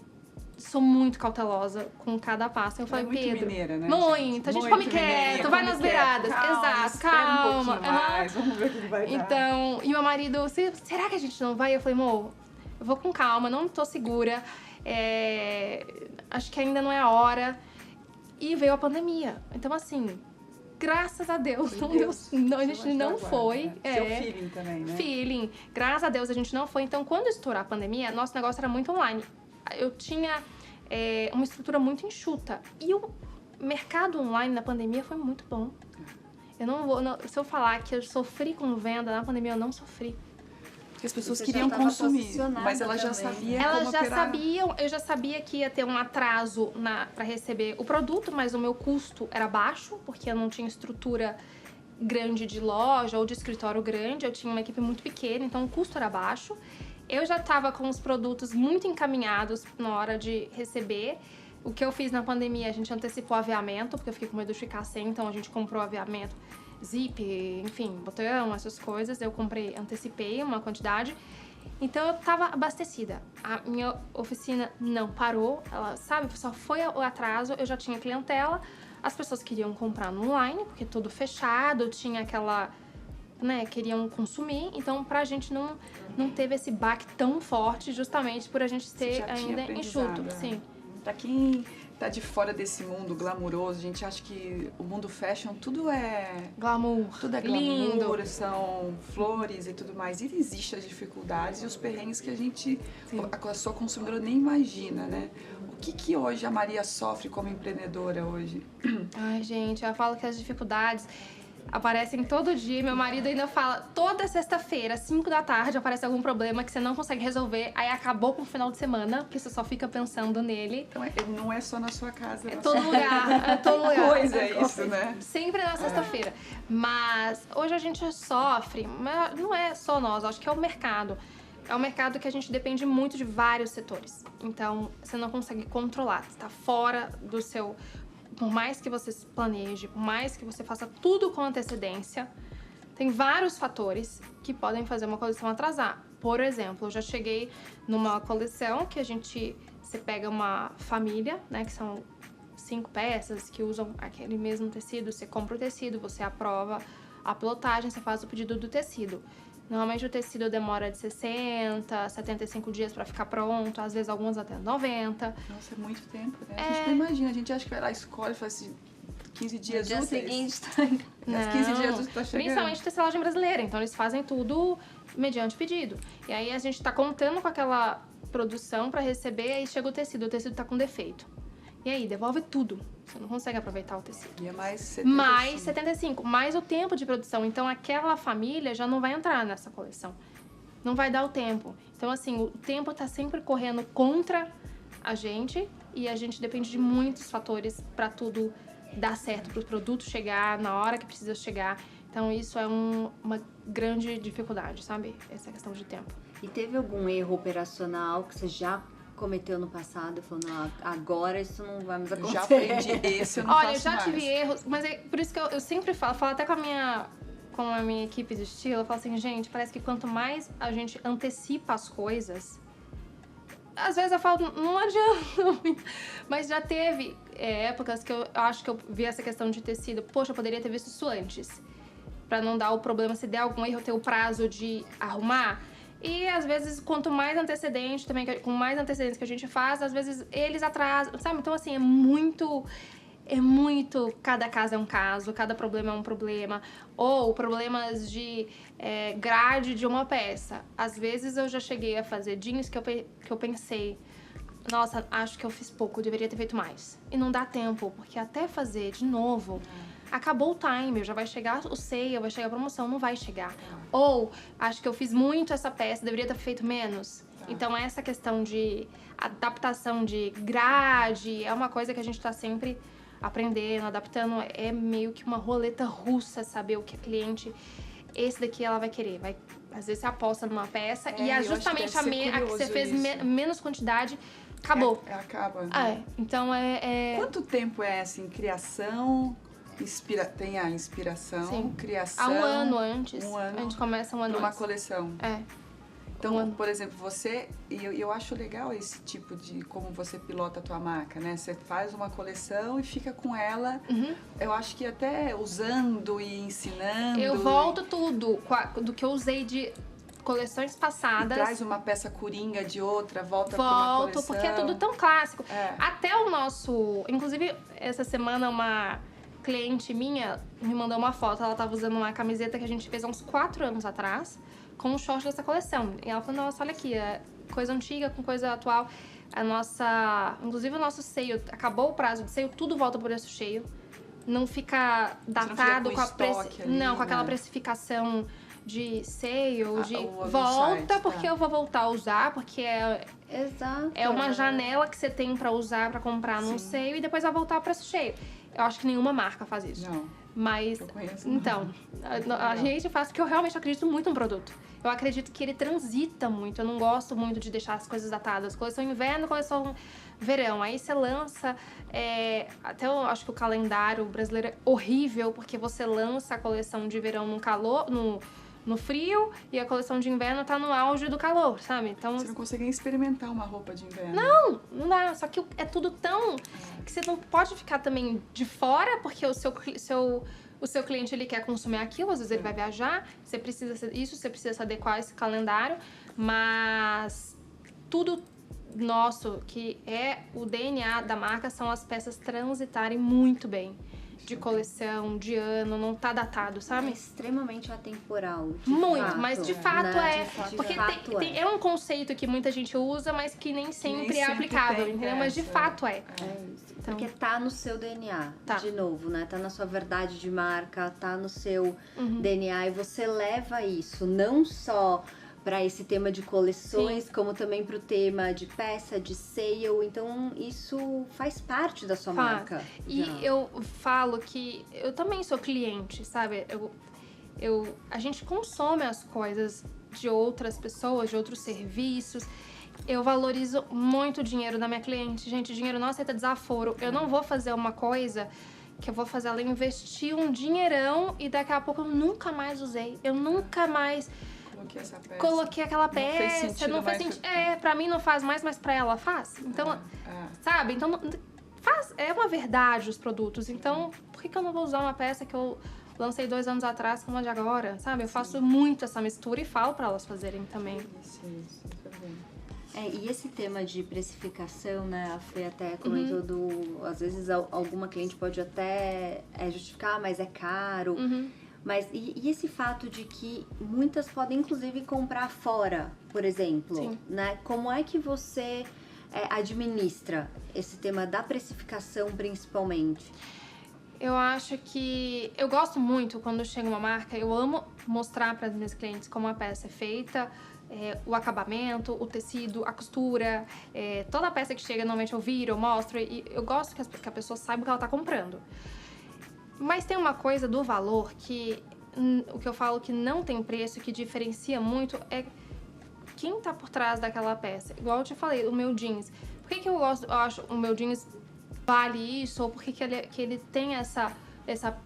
sou muito cautelosa com cada passo. Eu falei, muito Pedro, mineira, né? Muito, a gente come quieto, vai nas beiradas. Exato, calma. Um mais, vamos ver o que vai dar. Então, e meu marido, será que a gente não vai? Eu falei, amor, eu vou com calma, não tô segura. Acho que ainda não é a hora. E veio a pandemia. Então, assim, graças a Deus, a gente não foi. Seu feeling também, né? Feeling. Graças a Deus a gente não foi. Então, quando estourou a pandemia, nosso negócio era muito online. Eu tinha uma estrutura muito enxuta. E o mercado online na pandemia foi muito bom. Eu não vou... se eu falar que eu sofri com venda na pandemia, eu não sofri. Porque as pessoas Você queriam já tava consumir, posicionada mas ela já também. sabia Elas como já operar. sabiam, eu já sabia que ia ter um atraso para receber o produto, mas o meu custo era baixo, porque eu não tinha estrutura grande de loja ou de escritório grande, eu tinha uma equipe muito pequena, então o custo era baixo. Eu já estava com os produtos muito encaminhados na hora de receber. O que eu fiz na pandemia, a gente antecipou o aviamento, porque eu fiquei com medo de ficar sem, então a gente comprou aviamento, zip, enfim, botão, essas coisas. Eu comprei, antecipei uma quantidade. Então eu tava abastecida. A minha oficina não parou, ela, sabe, só foi o atraso, eu já tinha clientela, as pessoas queriam comprar no online, porque tudo fechado, tinha aquela, né, queriam consumir, então pra gente não teve esse baque tão forte, justamente por a gente ser ainda enxuto, sim. Pra quem tá de fora desse mundo glamuroso, a gente acha que o mundo fashion tudo é Glamour, tudo é lindo. glamour, são flores e tudo mais. E existem as dificuldades e os perrengues que a gente, a sua consumidora nem imagina, né? O que hoje a Maria sofre como empreendedora hoje? Ai, gente, eu falo que as dificuldades aparecem todo dia. Meu marido ainda fala, toda sexta-feira, 5 da tarde, aparece algum problema que você não consegue resolver. Aí acabou com o final de semana, porque você só fica pensando nele. Então, não é só na sua casa. É todo lugar, é todo lugar. Pois é isso, né? Sempre na sexta-feira. Mas hoje a gente sofre, mas não é só nós, acho que é o mercado. É um mercado que a gente depende muito de vários setores. Então, você não consegue controlar, você tá fora do seu... Por mais que você se planeje, por mais que você faça tudo com antecedência, tem vários fatores que podem fazer uma coleção atrasar. Por exemplo, eu já cheguei numa coleção que você pega uma família, né, que são 5 peças que usam aquele mesmo tecido, você compra o tecido, você aprova a pilotagem, você faz o pedido do tecido. Normalmente o tecido demora de 60, 75 dias pra ficar pronto, às vezes alguns até 90. Nossa, é muito tempo, né? A gente não imagina, a gente acha que vai lá, escolhe, faz assim, 15 dias No dia úteis. seguinte, Nas 15 dias úteis tá chegando. Principalmente tecelagem brasileira, então eles fazem tudo mediante pedido. E aí a gente tá contando com aquela produção pra receber, aí chega o tecido tá com defeito. E aí, devolve tudo. Você não consegue aproveitar o tecido. E é mais 75. Mais 75, mais o tempo de produção. Então, aquela família já não vai entrar nessa coleção. Não vai dar o tempo. Então, assim, o tempo tá sempre correndo contra a gente e a gente depende de muitos fatores para tudo dar certo, para o produto chegar na hora que precisa chegar. Então, isso é uma grande dificuldade, sabe? Essa questão de tempo. E teve algum erro operacional que você já cometeu no passado, falando, não, agora isso não vai mais acontecer? Já aprendi esse, eu não Olha, faço eu já mais. tive erros, mas é por isso que eu sempre falo até com a minha equipe de estilo, eu falo assim, gente, parece que quanto mais a gente antecipa as coisas, às vezes eu falo, não adianta muito, mas já teve épocas que eu acho que eu vi essa questão de tecido, poxa, eu poderia ter visto isso antes, pra não dar o problema, se der algum erro, eu ter o prazo de arrumar. E às vezes, quanto mais antecedente também, com mais antecedentes que a gente faz, às vezes eles atrasam, sabe? Então, assim, é muito, cada caso é um caso, cada problema é um problema. Ou problemas de grade de uma peça. Às vezes eu já cheguei a fazer jeans que eu pensei, nossa, acho que eu fiz pouco, eu deveria ter feito mais. E não dá tempo, porque até fazer de novo... Acabou o time, já vai chegar o sale, vai chegar a promoção, não vai chegar. Ou, acho que eu fiz muito essa peça, deveria ter feito menos. Então, essa questão de adaptação de grade é uma coisa que a gente tá sempre aprendendo, adaptando. É meio que uma roleta russa, saber o que a cliente... Esse daqui ela vai querer. Às vezes você aposta numa peça e justamente a que você fez menos quantidade, acabou. Acaba, né? Então Quanto tempo é assim, criação... Tem a inspiração, Sim. criação... Há um ano antes. Um ano A gente começa um ano numa antes. coleção. Então, por exemplo, você... E eu acho legal esse tipo de... Como você pilota a tua marca, né? Você faz uma coleção e fica com ela... Eu acho que até usando e ensinando... Eu volto tudo do que eu usei de coleções passadas. E traz uma peça coringa de outra, volta pra uma coleção. Porque é tudo tão clássico. Até o nosso... Inclusive, essa semana uma... cliente minha me mandou uma foto, ela tava usando uma camiseta que a gente fez há uns 4 anos atrás, com o short dessa coleção. E ela falou, nossa, olha aqui, coisa antiga com coisa atual. Inclusive o nosso seio, acabou o prazo de seio, tudo volta por preço cheio. Não fica datado com aquela precificação de sale, de no volta, site, porque tá. eu vou voltar a usar, porque Exato. é uma janela que você tem pra usar, pra comprar num Sim. sale e depois vai voltar ao preço cheio. Eu acho que nenhuma marca faz isso. Não, Mas, eu conheço. então, a gente faz porque eu realmente acredito muito no produto. Eu acredito que ele transita muito. Eu não gosto muito de deixar as coisas datadas. Coleção inverno, coleção verão. Aí você lança... até eu acho que o calendário brasileiro é horrível, porque você lança a coleção de verão no calor, no frio, e a coleção de inverno tá no auge do calor, sabe? Então, Você não consegue nem experimentar uma roupa de inverno. não dá. Só que é tudo tão... que você não pode ficar também de fora, porque o seu cliente, ele quer consumir aquilo, às vezes ele vai viajar, você precisa se adequar a esse calendário, mas tudo nosso, que é o DNA da marca, são as peças transitarem muito bem. De coleção, de ano, não tá datado, É sabe? extremamente atemporal. Muito, fato, mas de fato né? é. De Porque fato é um conceito que muita gente usa, mas que nem sempre é sempre aplicável, tem entendeu? Mas de dessa. fato é. É isso. Então- Porque tá no seu DNA, Tá. de novo, né? Tá na sua verdade de marca, tá no seu Uhum. DNA e você leva isso não só para esse tema de coleções, como também para o tema de peça, de sale. Então isso faz parte da sua Faz. marca. E já. eu falo que eu também sou cliente, sabe? A gente consome as coisas de outras pessoas, de outros serviços. Eu valorizo muito o dinheiro da minha cliente. Gente, dinheiro não aceita desaforo. Eu não vou fazer uma coisa que eu vou fazer ela investir um dinheirão e daqui a pouco eu nunca mais usei. Eu nunca mais Coloquei essa peça. coloquei aquela Não fez peça. sentido Não fez mais sentido. pra- Pra mim não faz mais, mas pra ela faz. Então, É. sabe? Então, é uma verdade os produtos. Então, por que eu não vou usar uma peça que eu lancei 2 anos atrás como a de agora, sabe? Eu faço muito essa mistura e falo pra elas fazerem também. Isso, tá bem. E esse tema de precificação, né? A Fê até comentou às vezes alguma cliente pode até justificar, mas é caro. Uhum. Mas e esse fato de que muitas podem inclusive comprar fora, por exemplo, Sim. né? Como é que você administra esse tema da precificação principalmente? Eu acho que... Eu gosto muito quando chega uma marca, eu amo mostrar para as minhas clientes como a peça é feita, o acabamento, o tecido, a costura, toda a peça que chega, normalmente eu viro, eu mostro, e eu gosto que a pessoa saiba o que ela tá comprando. Mas tem uma coisa do valor que, o que eu falo que não tem preço, que diferencia muito, é quem tá por trás daquela peça. Igual eu te falei, o meu jeans. Por que eu acho o meu jeans vale isso? Ou por que ele tem essa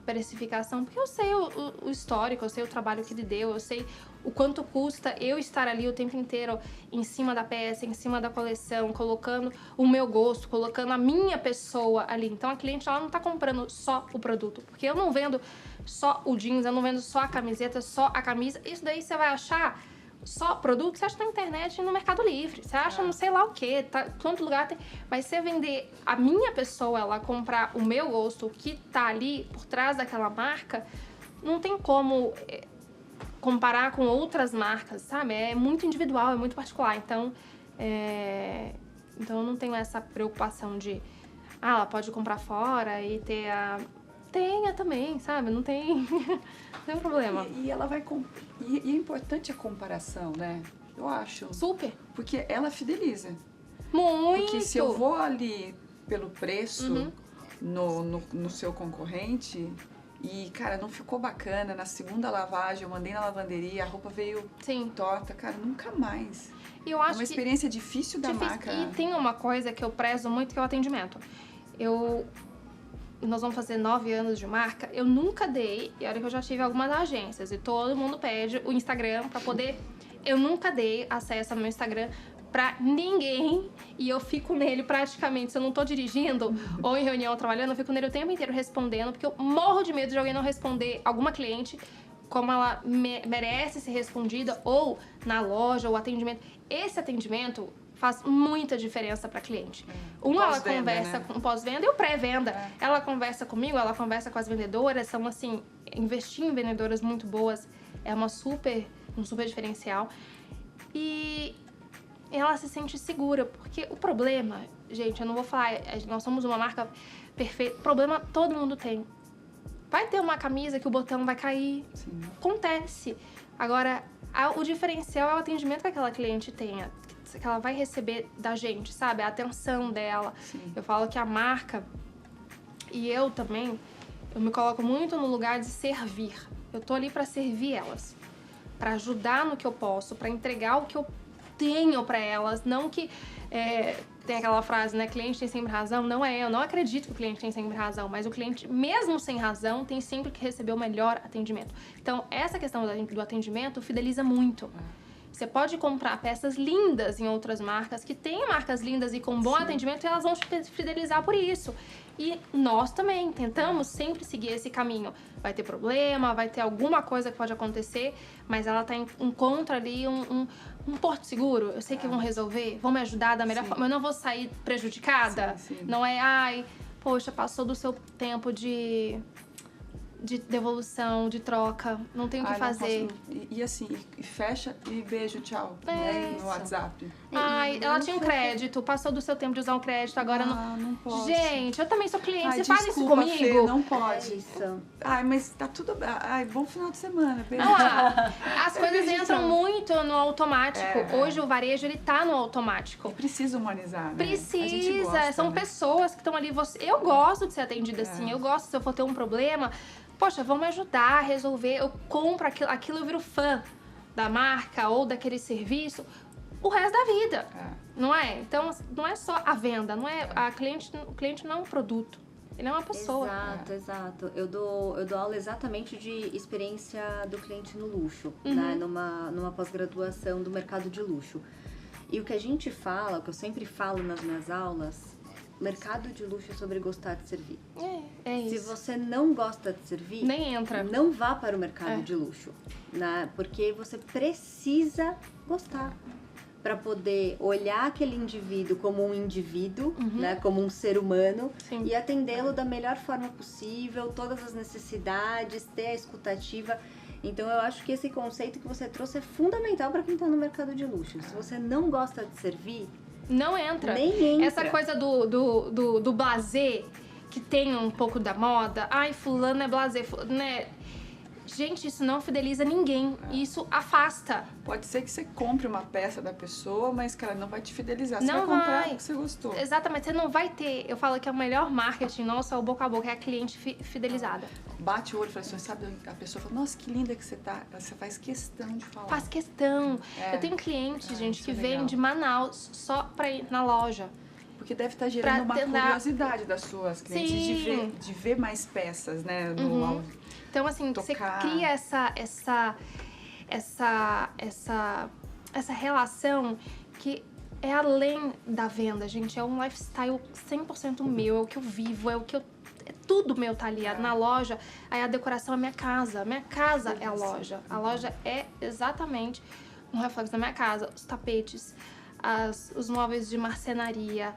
precificação? Porque eu sei o histórico, eu sei o trabalho que ele deu, eu sei o quanto custa eu estar ali o tempo inteiro em cima da peça, em cima da coleção, colocando o meu gosto, colocando a minha pessoa ali. Então a cliente, ela não tá comprando só o produto, porque eu não vendo só o jeans, eu não vendo só a camiseta, só a camisa. Isso daí você vai achar só produto, você acha na internet e no Mercado Livre. Você acha não sei lá o que, tá, quanto lugar tem. Mas você vender a minha pessoa, ela comprar o meu gosto, o que tá ali por trás daquela marca, não tem como comparar com outras marcas, sabe? É muito individual, é muito particular. Então eu não tenho essa preocupação de... ela pode comprar fora e ter a... Tenha também, sabe? Não tem problema. E ela vai... E é importante a comparação, né? Eu acho. Super. Porque ela fideliza. Muito. Porque se eu vou ali pelo preço no seu concorrente e, cara, não ficou bacana, na segunda lavagem eu mandei na lavanderia, a roupa veio Sim. torta, cara, nunca mais. Eu acho é uma experiência difícil da marca. E tem uma coisa que eu prezo muito, que é o atendimento. Nós vamos fazer 9 anos de marca, eu nunca dei, e olha que eu já tive algumas agências, e todo mundo pede o Instagram pra poder... Eu nunca dei acesso ao meu Instagram pra ninguém, e eu fico nele praticamente, se eu não tô dirigindo ou em reunião trabalhando, eu fico nele o tempo inteiro respondendo, porque eu morro de medo de alguém não responder alguma cliente como ela merece ser respondida, ou na loja, ou atendimento. Esse atendimento faz muita diferença para cliente. Ela conversa com pós-venda e o pré-venda. Ela conversa comigo, ela conversa com as vendedoras, são assim, investir em vendedoras muito boas é um super diferencial. E ela se sente segura, porque o problema, gente, eu não vou falar, nós somos uma marca perfeita, problema todo mundo tem. Vai ter uma camisa que o botão vai cair. Sim. Acontece. Agora, o diferencial é o atendimento que aquela cliente tenha, que ela vai receber da gente, sabe? A atenção dela. Sim. Eu falo que a marca, e eu também, eu me coloco muito no lugar de servir. Eu tô ali pra servir elas, pra ajudar no que eu posso, pra entregar o que eu tenho pra elas, não que... tem aquela frase, né? Cliente tem sempre razão. Não é, eu não acredito que o cliente tem sempre razão, mas o cliente, mesmo sem razão, tem sempre que receber o melhor atendimento. Então, essa questão do atendimento fideliza muito. Você pode comprar peças lindas em outras marcas, que têm marcas lindas e com bom atendimento, e elas vão te fidelizar por isso. E nós também tentamos sempre seguir esse caminho. Vai ter problema, vai ter alguma coisa que pode acontecer, mas ela encontra ali um porto seguro. Eu sei que vão resolver, vão me ajudar da melhor forma. Eu não vou sair prejudicada. Sim. Não é, ai, poxa, passou do seu tempo de devolução, de troca, não tem o que fazer. E assim, e fecha e beijo, tchau. No WhatsApp. Ai, ela tinha um crédito, passou do seu tempo de usar um crédito, agora não pode. Gente, eu também sou cliente, Ai, você faz isso desculpa, comigo? Fê, não pode. É isso. Ai, mas tá tudo bem. Ai, bom final de semana. Beijo. Não, as coisas entram muito no automático. É. Hoje o varejo, ele tá no automático. E precisa humanizar, né? A gente Precisa, gosta, são né? pessoas que estão ali. Eu gosto de ser atendida assim, eu gosto, se eu for ter um problema, poxa, vão me ajudar a resolver. Eu compro aquilo, eu viro fã da marca ou daquele serviço o resto da vida, não é? Então, não é só a venda, não é o cliente não é um produto, ele é uma pessoa. Exato. Eu dou aula exatamente de experiência do cliente no luxo, né? Numa pós-graduação do mercado de luxo. E o que a gente fala, o que eu sempre falo nas minhas aulas, mercado de luxo é sobre gostar de servir. É isso. Se você não gosta de servir, Nem entra. não vá para o mercado de luxo, né? Porque você precisa gostar para poder olhar aquele indivíduo como um indivíduo, né? Como um ser humano. Sim. E atendê-lo da melhor forma possível, todas as necessidades, ter a escutativa. Então eu acho que esse conceito que você trouxe é fundamental para quem está no mercado de luxo. Se você não gosta de servir, não entra. Nem entra. Essa coisa do blasé, que tem um pouco da moda. Ai, fulano é blasé, né? Gente, isso não fideliza ninguém. Isso afasta. Pode ser que você compre uma peça da pessoa, mas que ela não vai te fidelizar. Você Não vai comprar vai. porque você gostou. Exatamente, você não vai ter... Eu falo que é o melhor marketing nosso é o boca a boca, é a cliente fidelizada. Bate o olho e fala assim, sabe, a pessoa fala, nossa, que linda que você tá. Você faz questão de falar. Faz questão. Eu tenho cliente, gente, isso que é vem legal. de Manaus só pra ir na loja. Porque deve estar gerando uma tentar- curiosidade das suas clientes Sim. de ver mais peças, né? Então, assim, você Tocar. cria essa relação que é além da venda, gente. É um lifestyle 100% meu, é o que eu vivo, é tudo meu tá ali. Na loja, aí a decoração é minha casa. Minha casa é a loja. A loja é exatamente um reflexo da minha casa. Os tapetes, os móveis de marcenaria,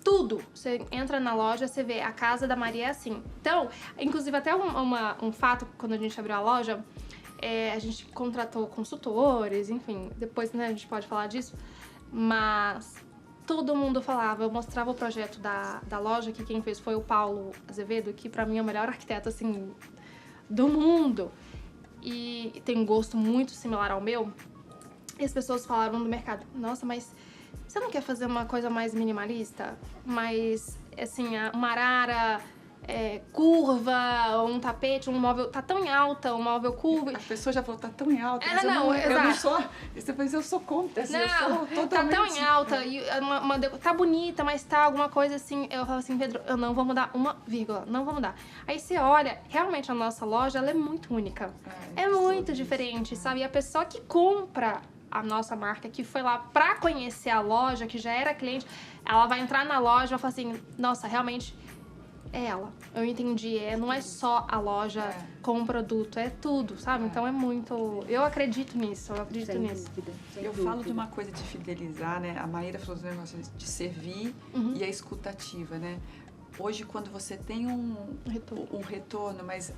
tudo. Você entra na loja, você vê, a casa da Maria é assim. Então, inclusive até um fato, quando a gente abriu a loja, a gente contratou consultores, enfim, depois, né, a gente pode falar disso, mas todo mundo falava, eu mostrava o projeto da loja, que quem fez foi o Paulo Azevedo, que pra mim é o melhor arquiteto, assim, do mundo, e tem um gosto muito similar ao meu, e as pessoas falaram no mercado, nossa, mas você não quer fazer uma coisa mais minimalista? Mais, assim, uma arara curva, um tapete, um móvel... Tá tão em alta, um móvel curvo. A pessoa já falou, tá tão em alta. Exato. Eu não sou... Depois eu sou contra, assim, eu sou totalmente... Tá tão em alta, e tá bonita, mas tá alguma coisa assim... Eu falo assim, Pedro, eu não vou mudar uma vírgula, não vou mudar. Aí você olha, realmente a nossa loja, ela é muito única. É muito diferente, sabe? E a pessoa que compra a nossa marca, que foi lá pra conhecer a loja, que já era cliente, ela vai entrar na loja e vai falar assim, nossa, realmente é ela. Eu entendi, não é só a loja com o produto, é tudo, sabe? Então é muito... Eu acredito nisso, eu acredito nisso. Eu falo de uma coisa de fidelizar, né? A Maíra falou do negócio de servir e a escutativa, né? hoje quando você tem um retorno, mas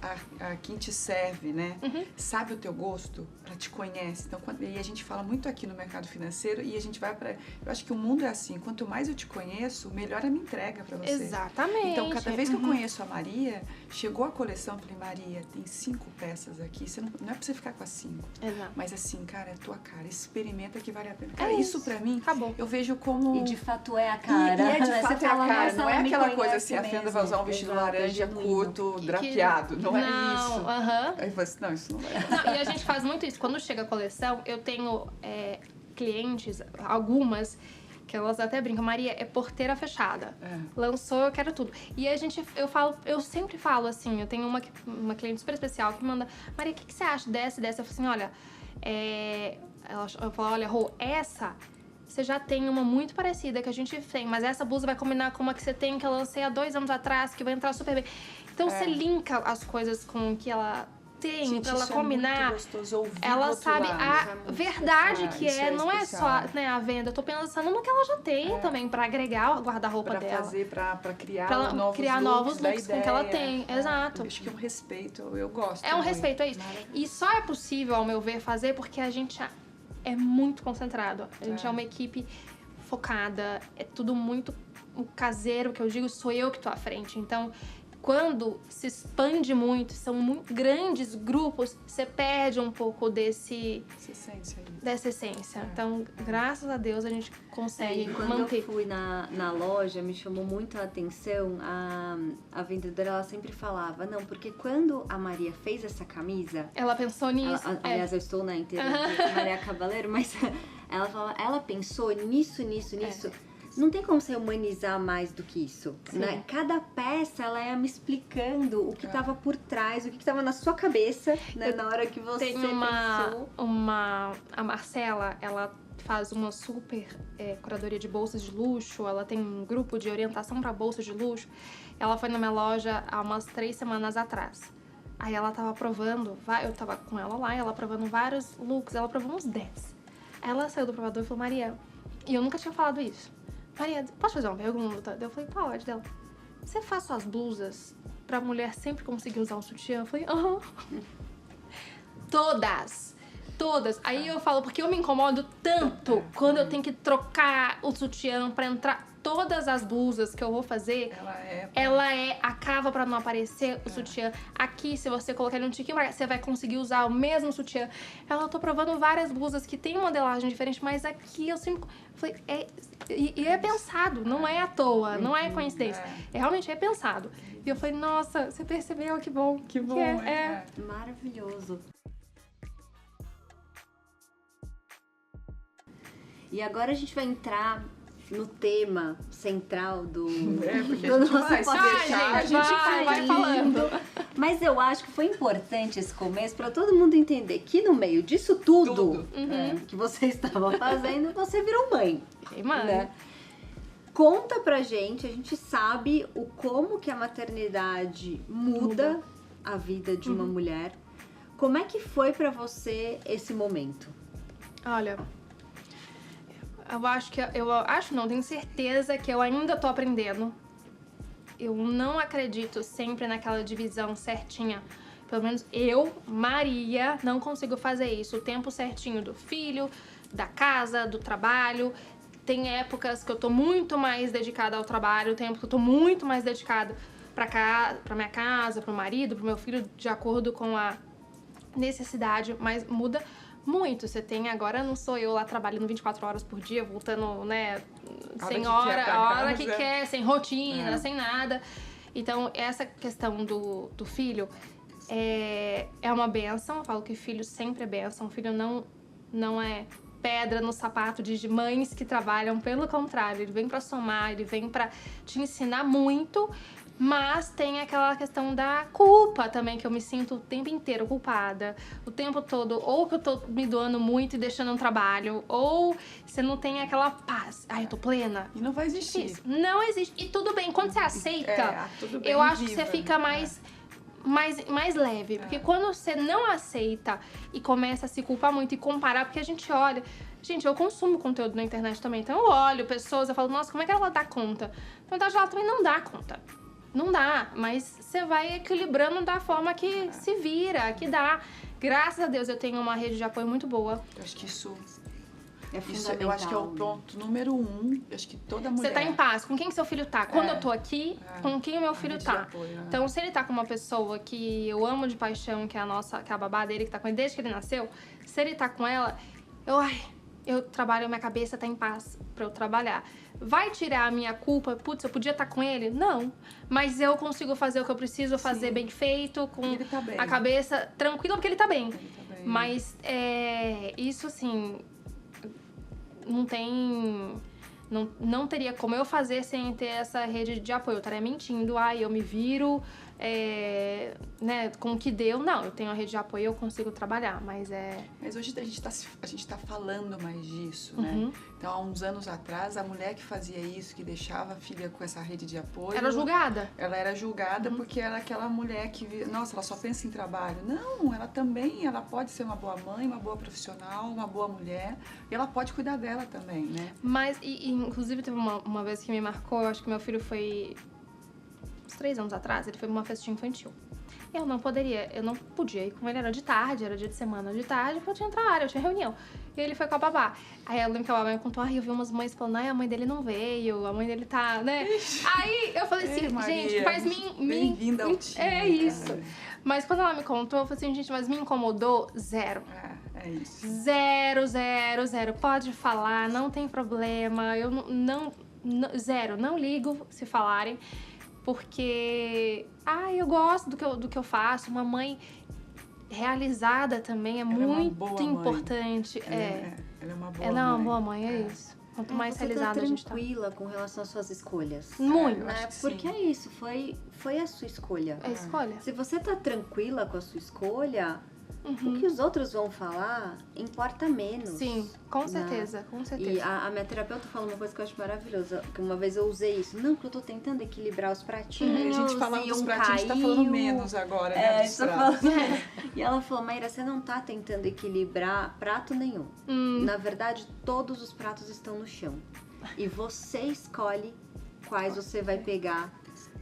quem te serve, né, sabe o teu gosto, te conhece. Então, e a gente fala muito aqui no mercado financeiro e a gente vai para... Eu acho que o mundo é assim, quanto mais eu te conheço, melhor a minha entrega para você. Exatamente. Então, cada vez que eu conheço a Maria, chegou a coleção, eu falei, Maria, tem 5 peças aqui, você não é pra você ficar com as 5. Exato. Mas assim, cara, é tua cara, experimenta que vale a pena. Cara, isso pra mim, acabou. Eu vejo como... E de fato é a cara. E é de fato é a cara, não é aquela coisa assim, a mesmo. Fernanda vai usar um vestido laranja curto, drapeado, não é isso. Aí eu falo assim, não, isso não vai dar. Não, e a gente faz muito isso. Quando chega a coleção, eu tenho clientes, algumas, que elas até brincam, Maria, é porteira fechada. Lançou, eu quero tudo. E eu sempre falo assim, eu tenho uma cliente super especial que manda, Maria, o que você acha dessa e dessa? Eu falo assim, olha, eu falo, olha, Rô, essa... Você já tem uma muito parecida que a gente tem, mas essa blusa vai combinar com uma que você tem, que eu lancei há 2 anos atrás, que vai entrar super bem. Então você linka as coisas com o que ela tem, Gente, pra ela combinar. É muito gostoso ouvir ela sabe a verdade que não é especial. só a venda. Eu tô pensando no que ela já tem também, pra agregar o guarda-roupa dela. Pra criar novos looks com o que ela tem. Exato. Acho que é um respeito, eu gosto. É um respeito, é isso. E só é possível, ao meu ver, fazer porque a gente é muito concentrado. A gente é uma equipe focada, é tudo muito caseiro, que eu digo, sou eu que tô à frente. Então, quando se expande muito, são muito grandes grupos, você perde um pouco dessa essência. Então, graças a Deus, a gente consegue manter. Quando eu fui na loja, me chamou muito a atenção, a vendedora, ela sempre falava, não, porque quando a Maria fez essa camisa... Ela pensou nisso. Aliás, eu estou na inteira de Maria Cavaleiro, mas ela falava, ela pensou nisso. Não tem como você humanizar mais do que isso, né? Cada peça, ela ia me explicando o que estava por trás, o que estava na sua cabeça, né? Na hora que você pensou. A Marcela, ela faz uma super curadoria de bolsas de luxo, ela tem um grupo de orientação para bolsas de luxo. Ela foi na minha loja há umas 3 semanas atrás. Aí ela tava provando, eu tava com ela lá, ela provando vários looks, ela provou uns 10. Aí ela saiu do provador e falou, Maria, e eu nunca tinha falado isso. Maria, posso fazer uma pergunta? Eu falei, pode. Dela, você faz suas blusas pra mulher sempre conseguir usar um sutiã? Eu falei, aham. Todas. Aí eu falo, porque eu me incomodo tanto quando eu tenho que trocar o sutiã pra entrar. Todas as blusas que eu vou fazer, ela é a cava pra não aparecer o sutiã. Aqui, se você colocar ele um tiquinho, você vai conseguir usar o mesmo sutiã. Eu tô provando várias blusas que tem modelagem diferente, mas aqui eu sempre... Falei, e é pensado, não é à toa, não é coincidência. Realmente é pensado. E eu falei, nossa, você percebeu? Que bom. Que bom, Maravilhoso. E agora a gente vai entrar no tema central do nosso podcast. A gente vai falando. Mas eu acho que foi importante esse começo para todo mundo entender que no meio disso tudo. Que você estava fazendo, você virou mãe. Né? Conta pra gente, a gente sabe como que a maternidade muda a vida de uma mulher. Como é que foi pra você esse momento? Olha, tenho certeza que eu ainda tô aprendendo. Eu não acredito sempre naquela divisão certinha. Pelo menos eu, Maria, não consigo fazer isso. O tempo certinho do filho, da casa, do trabalho. Tem épocas que eu tô muito mais dedicada ao trabalho, tem épocas que eu tô muito mais dedicada pra minha casa, pro marido, pro meu filho, de acordo com a necessidade, mas muda muito. Você tem agora, não sou eu lá trabalhando 24 horas por dia, voltando, né, sem hora, a hora que quer, sem rotina, sem nada. Então, essa questão do filho é uma bênção. Eu falo que filho sempre é bênção. Filho não é pedra no sapato de mães que trabalham, pelo contrário, ele vem pra somar, ele vem pra te ensinar muito, mas tem aquela questão da culpa também, que eu me sinto o tempo inteiro culpada, o tempo todo, ou que eu tô me doando muito e deixando um trabalho, ou você não tem aquela paz, eu tô plena. E não vai existir. Difícil. Não existe. E tudo bem, quando você aceita, tudo bem, eu acho que você fica mais leve, porque quando você não aceita e começa a se culpar muito e comparar, porque a gente olha, eu consumo conteúdo na internet também, então eu olho pessoas, eu falo, nossa, como é que ela dá conta? Na verdade, ela também não dá conta. Não dá, mas você vai equilibrando da forma que se vira, que dá. Graças a Deus eu tenho uma rede de apoio muito boa. Eu acho que isso fundamental. eu acho que é o ponto número 1. Eu acho que toda mulher... Você tá em paz. Com quem que seu filho tá? Quando eu tô aqui, com quem o meu filho rede tá? de apoio, né? Então, se ele tá com uma pessoa que eu amo de paixão, que é a babá dele, que tá com ele desde que ele nasceu, se ele tá com ela, eu trabalho, minha cabeça tá em paz pra eu trabalhar. Vai tirar a minha culpa? Putz, eu podia estar com ele? Não. Mas eu consigo fazer o que eu preciso fazer bem feito, com Ele tá bem. a cabeça tranquila, porque ele tá bem. Ele tá bem. Mas isso, assim, não tem... Não teria como eu fazer sem ter essa rede de apoio. Eu estaria mentindo, eu me viro, né, com o que deu. Não, eu tenho a rede de apoio e eu consigo trabalhar, mas Mas hoje a gente tá falando mais disso, né? Então, há uns anos atrás, a mulher que fazia isso, que deixava a filha com essa rede de apoio... Era julgada. Ela era julgada porque era aquela mulher que... Nossa, ela só pensa em trabalho. Não, ela pode ser uma boa mãe, uma boa profissional, uma boa mulher. E ela pode cuidar dela também, né? Mas, inclusive, teve uma vez que me marcou, acho que meu filho foi... uns 3 anos atrás, ele foi pra uma festinha infantil. Eu não podia ir com ele, era de tarde, era dia de semana de tarde, porque eu tinha trabalho, eu tinha reunião. E ele foi com a babá. Aí eu lembro que a babá me contou, eu vi umas mães falando, a mãe dele não veio, a mãe dele tá, né? Aí eu falei assim, Maria, gente, faz bem-vinda ao time, é isso. cara. Mas quando ela me contou, eu falei assim, gente, mas me incomodou? Zero. É isso. Zero. Pode falar, não tem problema. Eu zero, não ligo se falarem. Porque, eu gosto do que eu faço. Uma mãe realizada também é muito importante. Ela é uma boa mãe. Ela é uma boa mãe, isso. Quanto mais realizada a gente tá. Tranquila com relação às suas escolhas. Muito. Né? Porque é isso, foi a sua escolha. É escolha. Se você tá tranquila com a sua escolha, o que os outros vão falar importa menos. Sim, com né? certeza, com certeza. E a minha terapeuta falou uma coisa que eu acho maravilhosa, que uma vez eu usei isso. Não, que eu tô tentando equilibrar os pratinhos. A gente falando dos pratinhos, a gente tá caiu. falando menos agora, né? Dos pratos. E ela falou, Maíra, você não tá tentando equilibrar prato nenhum. Na verdade, todos os pratos estão no chão. E você escolhe quais você vai pegar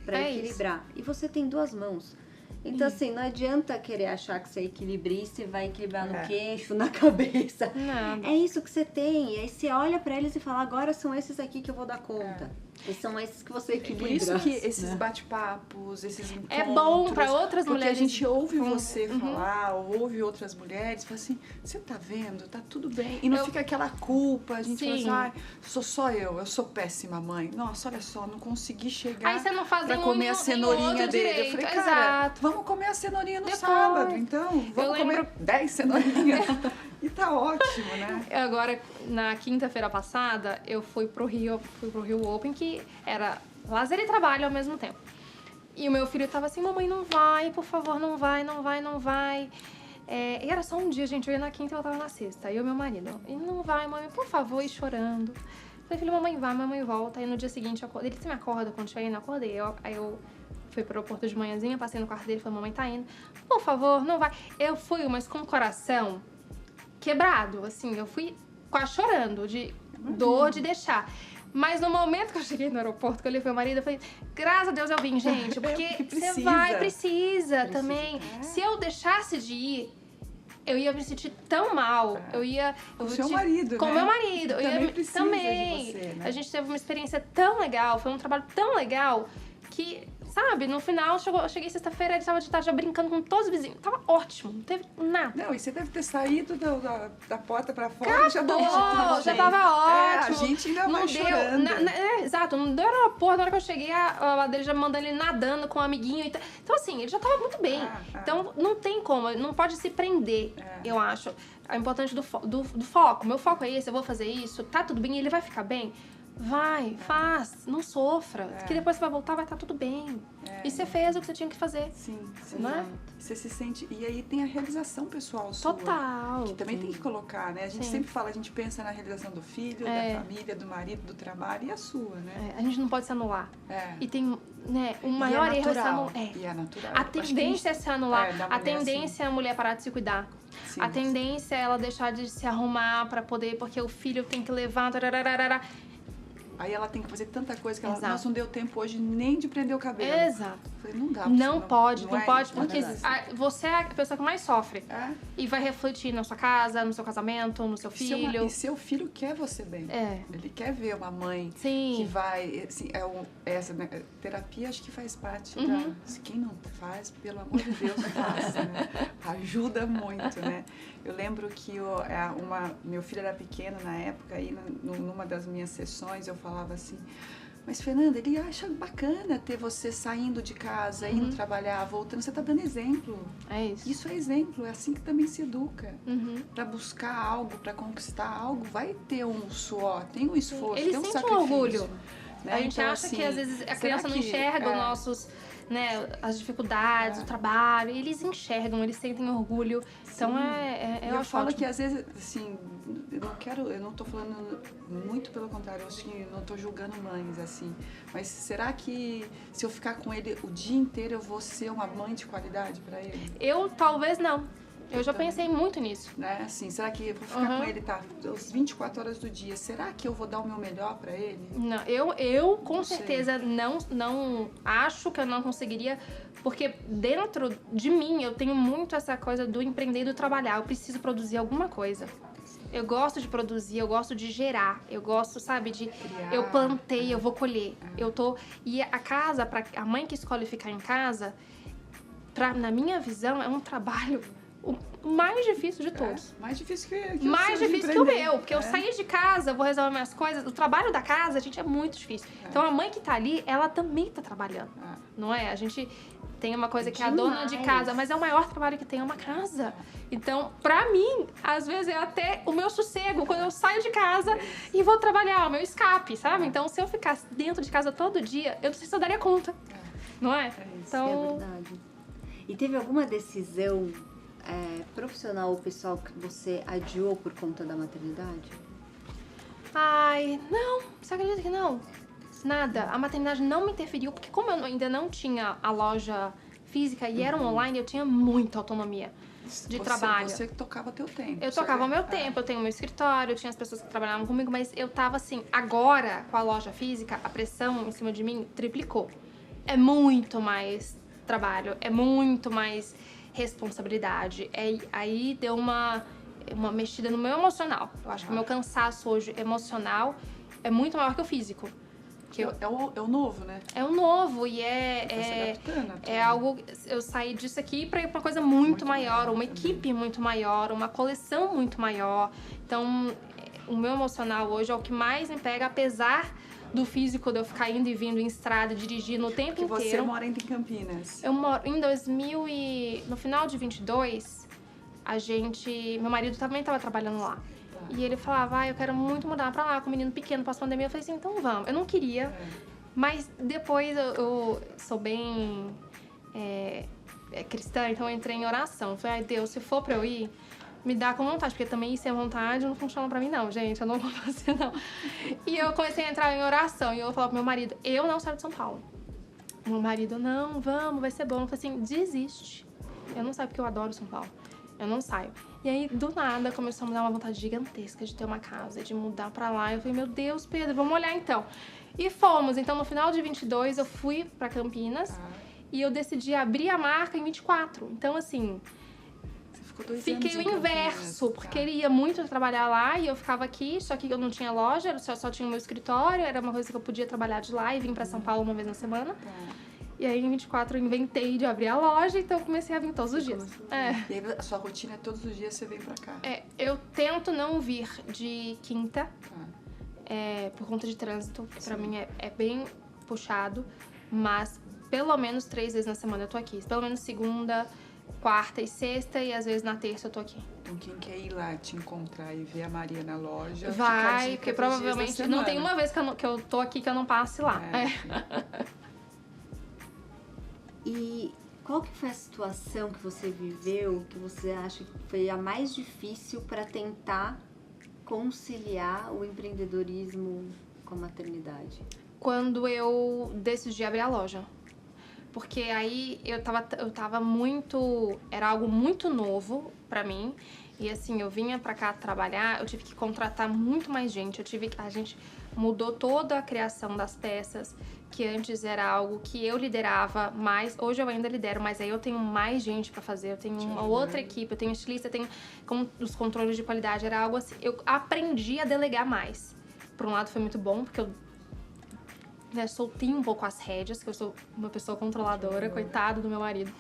pra equilibrar. E você tem 2 mãos. Então, assim, não adianta querer achar que você é equilibrista e vai equilibrar no queixo, na cabeça. Nada. É isso que você tem. E aí você olha pra eles e fala, agora são esses aqui que eu vou dar conta. E são esses que você equilibra. Por isso que esses bate-papos, esses encontros... É bom pra outras mulheres. Porque a gente ouve você falar, ou ouve outras mulheres, fala assim, você tá vendo? Tá tudo bem. E não fica aquela culpa, a gente fala assim, sou só eu sou péssima mãe. Nossa, olha só, não consegui chegar aí você não faz pra comer a cenourinha dele. Eu falei, cara, vamos comer a cenourinha no sábado, então. Vamos comer 10 cenourinhas. E tá ótimo, né? Agora, na quinta-feira passada, eu fui pro Rio Open, que era lazer e trabalho ao mesmo tempo. E o meu filho tava assim, mamãe, não vai, por favor, não vai. E era só um dia, gente, eu ia na quinta e eu tava na sexta. E o meu marido, e não vai, mãe, por favor, e chorando. Falei, filho, mamãe vai, mamãe volta. Aí no dia seguinte, eu acordei, ele disse, me acorda quando cheguei, não acordei. Aí eu fui pro aeroporto de manhãzinha, passei no quarto dele, falei, mamãe tá indo. Por favor, não vai. Eu fui, mas com o coração quebrado, assim, eu fui quase chorando, de dor de deixar. Mas no momento que eu cheguei no aeroporto, que eu olhei pro meu marido, eu falei, graças a Deus eu vim, gente, porque você precisa também. Se eu deixasse de ir, eu ia me sentir tão mal. Com o seu marido, com o meu marido. Que também precisa de você, né? A gente teve uma experiência tão legal, foi um trabalho tão legal, que... Sabe, no final, eu cheguei sexta-feira, ele tava de tarde já brincando com todos os vizinhos. Tava ótimo, não teve nada. Não, e você deve ter saído da porta pra fora. Acabou, já tava ótimo. A gente ainda vai chorando. Exato, não deu aeroporto, na hora que eu cheguei, a dele já mandando ele nadando com um amiguinho. Então, assim, ele já tava muito bem. Então, não tem como, não pode se prender, eu acho. É importante do foco. Meu foco é esse, eu vou fazer isso, tá tudo bem, ele vai ficar bem. Vai, faz, não sofra. Que depois você vai voltar, vai estar tudo bem. E você fez o que você tinha que fazer. Sim, não é? Você se sente... E aí tem a realização pessoal sua. Total. Que também tem que colocar, né? A gente sempre fala, a gente pensa na realização do filho, da família, do marido, do trabalho e a sua, né? A gente não pode se anular. E tem, né, o maior erro é se anular. E é natural. A tendência é se anular. A tendência é a mulher parar de se cuidar. Sim, a tendência é ela deixar de se arrumar pra poder, porque o filho tem que levar... Aí ela tem que fazer tanta coisa que ela, Exato. nossa, não deu tempo hoje nem de prender o cabelo. Exato. Eu falei, não dá. Não pode, não não é pode, isso, porque não é você é a pessoa que mais sofre. É. E vai refletir na sua casa, no seu casamento, no seu filho. E seu filho quer você bem. É. Ele quer ver uma mãe Sim. que vai... Assim, essa né, terapia acho que faz parte se quem não faz, pelo amor de Deus, faça, né? Ajuda muito, né? Eu lembro que meu filho era pequeno na época, e numa das minhas sessões eu falava assim... Mas, Fernanda, ele acha bacana ter você saindo de casa, indo trabalhar, voltando. Você está dando exemplo. É isso. Isso é exemplo, é assim que também se educa. Uhum. Para buscar algo, para conquistar algo, vai ter um suor, tem um esforço, Ele tem um sente sacrifício. um orgulho. Né? A gente então, acha assim, que às vezes a será criança não que- enxerga os nossos, né, as dificuldades, o trabalho. Eles enxergam, eles sentem orgulho. Então eu acho falo ótimo. que às vezes, assim, eu não tô falando, muito pelo contrário, eu acho que não tô julgando mães, assim, mas será que se eu ficar com ele o dia inteiro eu vou ser uma mãe de qualidade para ele? Eu talvez não. Eu já pensei muito nisso. Né? Assim, será que eu vou ficar com ele, tá, as 24 horas do dia, será que eu vou dar o meu melhor para ele? Não, eu com Não sei. certeza não acho que eu não conseguiria, porque dentro de mim eu tenho muito essa coisa do empreender e do trabalhar. Eu preciso produzir alguma coisa. Eu gosto de produzir, eu gosto de gerar, eu gosto, sabe, de Criar. eu plantei, eu vou colher. E a casa, para a mãe que escolhe ficar em casa, na minha visão, é um trabalho o mais difícil de todos. Mais difícil que Mais o seu de difícil que o empreender. meu, porque eu saí de casa, vou resolver minhas coisas. O trabalho da casa, gente, é muito difícil. Então a mãe que tá ali, ela também tá trabalhando, não é? A gente tem uma coisa que é a dona de casa, mas é o maior trabalho que tem, é uma casa. Então, pra mim, às vezes é até o meu sossego, quando eu saio de casa e vou trabalhar, o meu escape, sabe? Então, se eu ficasse dentro de casa todo dia, eu não sei se eu daria conta, não é? Então, É verdade. E teve alguma decisão profissional ou pessoal que você adiou por conta da maternidade? ai, não, você acredita que não? Nada. A maternidade não me interferiu, porque como eu ainda não tinha a loja física e era um online, eu tinha muita autonomia de trabalho. Você tocava teu tempo. Eu tocava o meu tempo, eu tenho meu escritório, eu tinha as pessoas que trabalhavam comigo, mas eu tava assim, agora, com a loja física, a pressão em cima de mim triplicou. É muito mais trabalho, é muito mais responsabilidade. Aí deu uma mexida no meu emocional. Eu acho que o meu cansaço hoje emocional é muito maior que o físico. Que É o novo, né? é o novo e Tá se adaptando a tudo. é algo... Eu saí disso aqui pra ir pra uma coisa muito maior, uma também. equipe muito maior, uma coleção muito maior. Então, o meu emocional hoje é o que mais me pega, apesar do físico de eu ficar indo e vindo em estrada, dirigindo o tempo Que você inteiro. mora em Campinas. Eu moro em 2000 e... No final de 22, meu marido também tava trabalhando lá. E ele falava, eu quero muito mudar pra lá com o menino pequeno pós-pandemia. Eu falei assim, então vamos. Eu não queria, mas depois eu sou bem cristã, então eu entrei em oração. Eu falei, ai Deus, se for pra eu ir, me dá com vontade, porque também ir sem vontade não funciona pra mim não, gente, eu não vou fazer não. E eu comecei a entrar em oração e eu falava pro meu marido, eu não saio de São Paulo. Meu marido, não, vamos, vai ser bom. Eu falei assim, desiste. Eu não saio porque eu adoro São Paulo. Eu não saio. E aí, do nada, começou a me dar uma vontade gigantesca de ter uma casa, de mudar pra lá. Eu falei, meu Deus, Pedro, vamos olhar então. E fomos. Então, no final de 22, eu fui pra Campinas e eu decidi abrir a marca em 24. Então, assim, Você ficou 2 fiquei anos o em inverso, Campinas, porque ele ia muito trabalhar lá e eu ficava aqui, só que eu não tinha loja, só tinha o meu escritório, era uma coisa que eu podia trabalhar de lá e vim pra São Paulo uma vez na semana. E aí, em 24, eu inventei de abrir a loja, então eu comecei a vir todos os dias. E aí, a sua rotina é todos os dias você vem pra cá. Eu tento não vir de quinta, por conta de trânsito, que pra mim é bem puxado, mas pelo menos 3 vezes na semana eu tô aqui. Pelo menos segunda, quarta e sexta, e às vezes na terça eu tô aqui. Então, quem quer ir lá te encontrar e ver a Maria na loja... Vai, porque provavelmente não tem uma vez que eu tô aqui que eu não passe lá. E qual que foi a situação que você viveu que você acha que foi a mais difícil para tentar conciliar o empreendedorismo com a maternidade? Quando eu decidi abrir a loja. Porque aí eu tava muito... Era algo muito novo pra mim. E assim, eu vinha pra cá trabalhar, eu tive que contratar muito mais gente. mudou toda a criação das peças, que antes era algo que eu liderava mais, hoje eu ainda lidero, mas aí eu tenho mais gente pra fazer, eu tenho uma outra equipe, eu tenho estilista, eu tenho os controles de qualidade, era algo assim, eu aprendi a delegar mais. Por um lado foi muito bom, porque eu soltei um pouco as rédeas, que eu sou uma pessoa controladora, coitado do meu marido.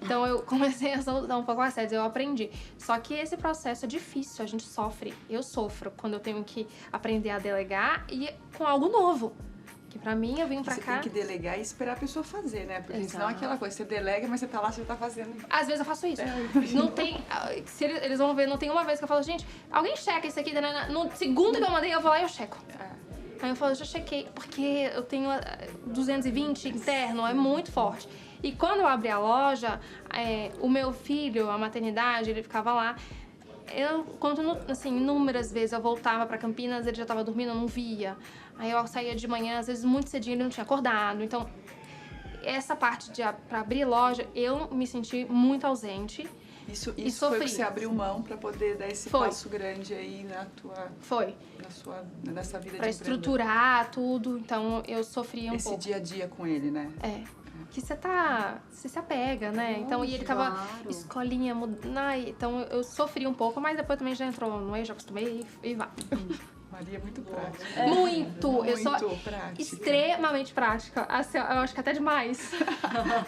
Então eu comecei a soltar um pouco as rédeas, eu aprendi. Só que esse processo é difícil, a gente sofre. Eu sofro quando eu tenho que aprender a delegar e com algo novo. Que pra mim, eu vim pra cá... Você tem que delegar e esperar a pessoa fazer, né? Porque senão é aquela coisa, você delega, mas você tá lá, você tá fazendo... Às vezes eu faço isso. Não tem... Se eles vão ver, não tem uma vez que eu falo, gente, alguém checa isso aqui, no segundo que eu mandei, eu vou lá e eu checo. Aí eu falo, já chequei, porque eu tenho 220 interno, é muito forte. E quando eu abri a loja, o meu filho, a maternidade, ele ficava lá. Assim, inúmeras vezes eu voltava pra Campinas, ele já tava dormindo, eu não via. Aí eu saía de manhã, às vezes muito cedinho, ele não tinha acordado. Então, essa parte pra abrir loja, eu me senti muito ausente. Isso foi o que você abriu mão para poder dar esse passo grande aí na tua... Nessa vida pra estruturar tudo, então eu sofria um pouco. Esse dia a dia com ele, né? Que você se apega, né? Então, e ele tava escolinha, então eu sofri um pouco, mas depois também já entrou no eixo, já acostumei e vai. Maria é muito prática. Muito! Eu sou prática. Extremamente prática. Assim, eu acho que até demais.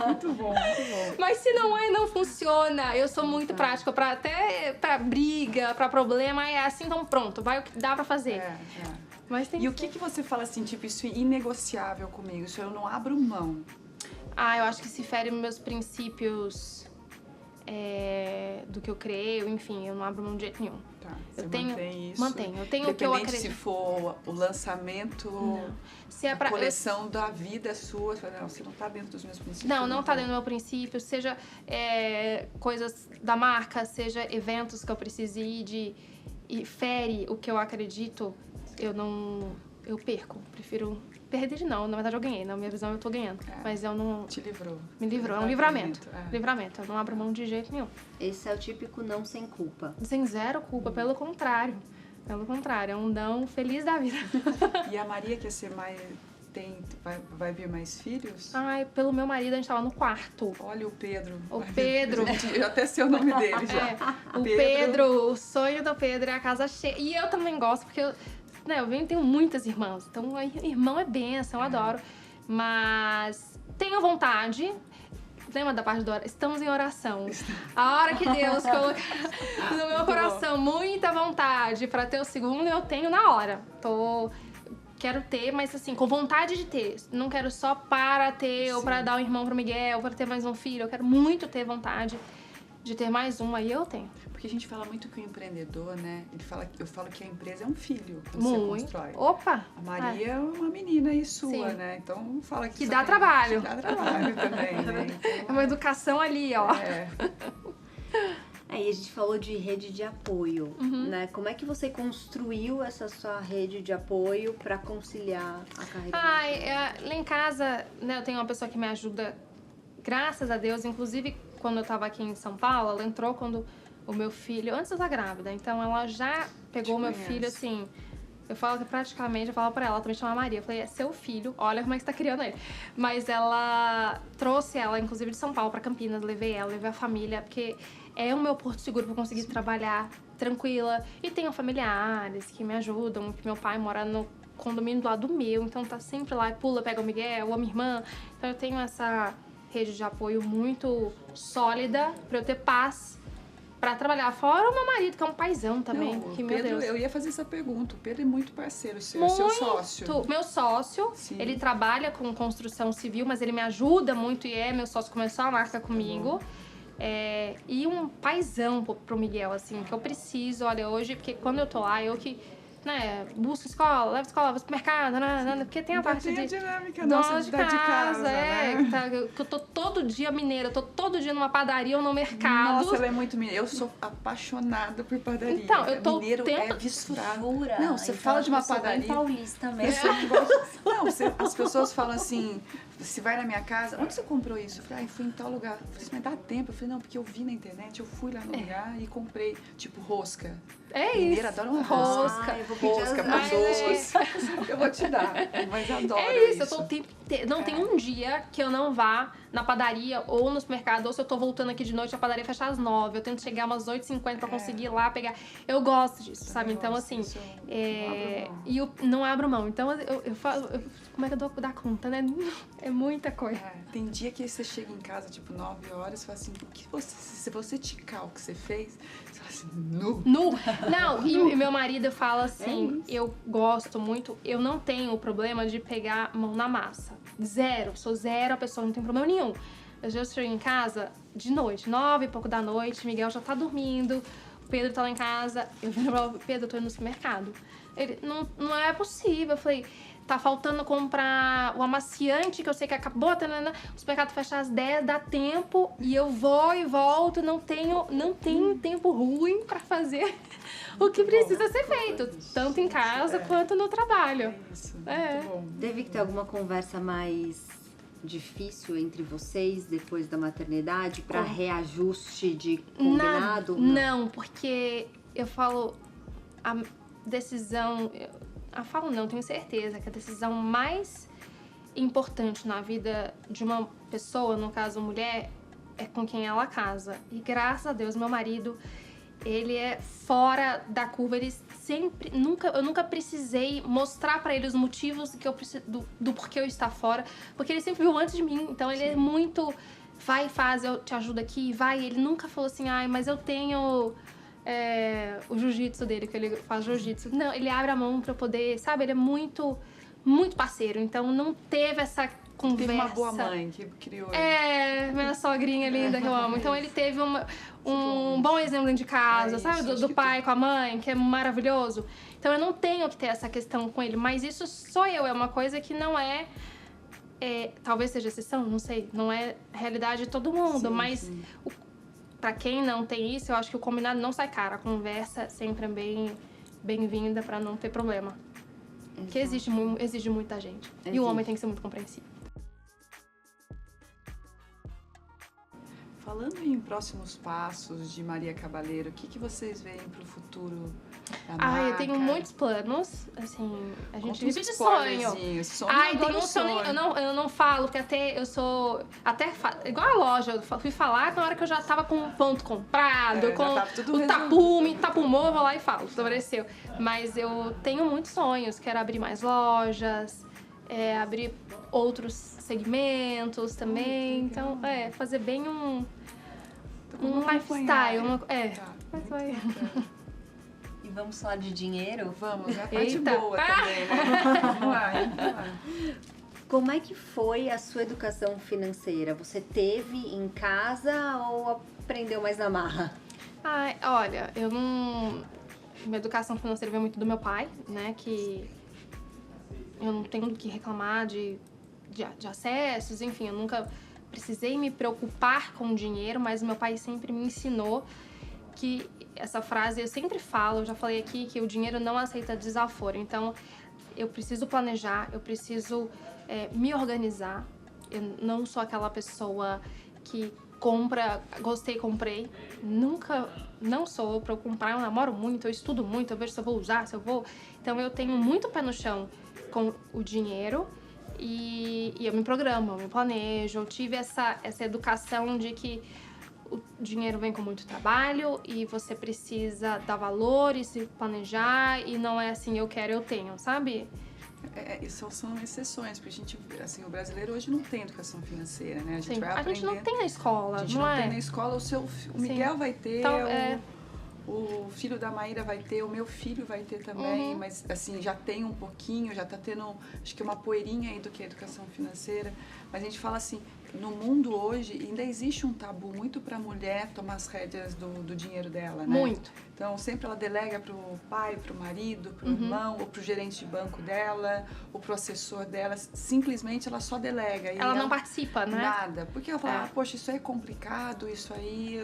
Muito bom, muito bom. Mas se não funciona. Eu sou muito prática, até pra briga, pra problema, é assim, então pronto, vai o que dá pra fazer. Mas tem e o que você fala assim, tipo, isso é inegociável comigo, isso eu não abro mão? Eu acho que se fere meus princípios do que eu creio, enfim, eu não abro mão de jeito nenhum. Você mantém isso? Mantenho. Eu tenho o que eu acredito. Se for o lançamento, se a coleção da vida sua, não, você não tá dentro dos meus princípios. Não tá dentro do meu princípio, seja coisas da marca, seja eventos que eu precise ir e fere o que eu acredito, eu perco. Prefiro perder não, na verdade eu ganhei, na minha visão eu tô ganhando. Mas eu não... Te livrou. Me livrou, é um livramento. Livramento, eu não abro mão de jeito nenhum. Esse é o típico não sem culpa. Sem zero culpa, pelo contrário. Pelo contrário, é um não feliz da vida. E a Maria quer ser mais... Vai vir mais filhos? Pelo meu marido, a gente tava no quarto. Olha o Pedro. Eu até sei o nome dele já. O Pedro, o sonho do Pedro é a casa cheia. E eu também gosto, porque eu tenho muitas irmãs. Então, irmão é bênção, eu adoro. Mas tenho vontade. Lembra da parte do oração? Estamos em oração. A hora que Deus colocar no meu coração muita vontade pra ter o segundo, eu tenho na hora. Quero ter, mas assim, com vontade de ter. Não quero só para ter, ou pra dar um irmão pro Miguel, ou pra ter mais um filho. Eu quero muito ter vontade de ter mais um, aí eu tenho. Porque a gente fala muito que o empreendedor, né? Eu falo que a empresa é um filho que você constrói. Opa! A Maria é uma menina aí sua, né? Então fala que dá trabalho. Que dá trabalho também, né? Então, é uma educação ali, ó. E a gente falou de rede de apoio, né? Como é que você construiu essa sua rede de apoio para conciliar a carreira? Lá em casa, né, eu tenho uma pessoa que me ajuda, graças a Deus. Inclusive, quando eu tava aqui em São Paulo, ela entrou quando o meu filho... Antes eu tava grávida, então ela já pegou o meu filho, assim... Eu falo que praticamente, eu falo pra ela, também chama Maria. Eu falei, é seu filho, olha como é que você tá criando ele. Mas ela trouxe ela, inclusive, de São Paulo pra Campinas. Levei a família, porque é o meu porto seguro pra conseguir trabalhar tranquila. E tenho familiares que me ajudam, que meu pai mora no condomínio do lado meu, então tá sempre lá, pula, pega o Miguel, ou a minha irmã. Então eu tenho essa rede de apoio muito sólida pra eu ter paz pra trabalhar. Fora o meu marido, que é um paizão também. Meu Deus. Eu ia fazer essa pergunta. O Pedro é muito parceiro seu, muito. Seu sócio. Meu sócio. Sim. Ele trabalha com construção civil, mas ele me ajuda muito e meu sócio começou a marca comigo. E um paizão pro Miguel, assim, que eu preciso, olha, hoje, porque quando eu tô lá, eu que, né, busco escola, levo escola, vou pro mercado, porque tem a parte de dinâmica nossa de casa, né? Que eu tô todo dia mineira, eu tô todo dia numa padaria ou no mercado. Nossa, ela é muito mineira. Eu sou apaixonada por padaria. Então, eu tô mineiro é viscerado. Não, você fala de uma padaria. Paulista mesmo. Não, as pessoas falam assim, você vai na minha casa, onde você comprou isso? Eu falei, fui em tal lugar. Eu falei, mas dá tempo? Eu falei, não, porque eu vi na internet, eu fui lá no lugar e comprei, tipo, rosca. É Mineira isso. adora uma Rosca. Eu vou pedir Rosca, as- doce. Eu vou te dar, mas adoro É isso. isso, eu tô o tempo inteiro. Não tem um dia que eu não vá na padaria ou no supermercado, ou se eu tô voltando aqui de noite, a padaria fecha às 9. Eu tento chegar umas 8h50 pra conseguir ir lá pegar. Eu gosto disso, sabe? Também Então, gosto, assim. isso eu não abro mão. E eu não abro mão. Então, eu falo. Como é que eu dou dar conta, né? É muita coisa. Tem dia que você chega em casa, tipo, 9 horas, e fala assim, se você ticar o que você fez, você fala assim, nu. Não, e meu marido fala assim, eu gosto muito, eu não tenho o problema de pegar mão na massa. Zero, sou zero a pessoa, não tem problema nenhum. Eu já chego em casa de noite, 9 e pouco da noite, Miguel já tá dormindo, o Pedro tá lá em casa, eu viro pra Pedro, eu tô indo no supermercado. Ele, não é possível, eu falei, tá faltando comprar o amaciante, que eu sei que acabou, o supermercado fecha às 10, dá tempo, e eu vou e volto, não tenho tempo ruim pra fazer o que precisa ser feito, tanto em casa quanto no trabalho. É isso, É. muito bom. Teve que ter alguma conversa mais difícil entre vocês depois da maternidade pra reajuste de combinado? Não, porque eu falo, a decisão... falo não, tenho certeza que a decisão mais importante na vida de uma pessoa, no caso mulher, é com quem ela casa. E graças a Deus, meu marido, ele é fora da curva, ele sempre, eu nunca precisei mostrar pra ele os motivos que eu preciso, do porquê eu estar fora, porque ele sempre viu antes de mim, então ele é muito, vai, faz, eu te ajudo aqui, vai, ele nunca falou assim, ai, mas eu tenho o jiu-jitsu dele, que ele faz jiu-jitsu, não, ele abre a mão pra eu poder, sabe, ele é muito, muito parceiro, então não teve essa conversa. Teve uma boa mãe que criou ele. Minha sogrinha linda que eu amo. Então ele teve um bom exemplo dentro de casa, sabe? isso, Do pai com a mãe, que é maravilhoso. Então eu não tenho que ter essa questão com ele, mas isso sou eu, é uma coisa que não talvez seja exceção, não sei, não é realidade de todo mundo, mas pra quem não tem isso, eu acho que o combinado não sai caro, a conversa sempre é bem-vinda pra não ter problema. Que exige muito da gente. E o homem tem que ser muito compreensível. Falando em próximos passos de Maria Cabaleiro, o que vocês veem pro futuro da marca? Eu tenho muitos planos, assim, a gente Conta vive uns de sonho. spoilerzinhos. Tem um sonho, eu não falo, que igual a loja, eu fui falar na hora que eu já tava com o ponto comprado, com já tava tudo o tapumô, eu vou lá e falo, apareceu. Mas eu tenho muitos sonhos, quero abrir mais lojas, abrir outros segmentos também, então, fazer bem um lifestyle, mas vai. E vamos falar de dinheiro? Vamos, a parte Eita. boa também, né? Vamos lá. Como é que foi a sua educação financeira? Você teve em casa ou aprendeu mais na marra? Olha, minha educação financeira veio muito do meu pai, né, que eu não tenho do que reclamar de acessos, enfim, eu nunca precisei me preocupar com dinheiro, mas meu pai sempre me ensinou que essa frase eu sempre falo, eu já falei aqui, que o dinheiro não aceita desaforo. Então, eu preciso planejar, eu preciso me organizar. Eu não sou aquela pessoa que compra, gostei, comprei. Não sou. Pra eu comprar, eu namoro muito, eu estudo muito, eu vejo se eu vou usar, se eu vou... Então, eu tenho muito pé no chão com o dinheiro e eu me programo, eu me planejo. Eu tive essa educação de que o dinheiro vem com muito trabalho e você precisa dar valor e se planejar, e não é assim, eu quero, eu tenho, sabe? São exceções, porque a gente, assim, o brasileiro hoje não tem educação financeira, né? A gente Sim, vai a aprender. gente não tem na escola, A gente não não é? tem na escola, o Miguel vai ter, Então, o filho da Maíra vai ter, o meu filho vai ter também, mas assim, já tem um pouquinho, já tá tendo, acho que uma poeirinha aí do que é educação financeira, mas a gente fala assim, no mundo hoje ainda existe um tabu muito para a mulher tomar as rédeas do dinheiro dela, né? Muito. Então sempre ela delega pro pai, pro marido, pro irmão, ou pro gerente de banco dela, ou pro assessor dela, simplesmente ela só delega. E ela não participa, né? Nada, porque ela fala, poxa, isso aí é complicado, isso aí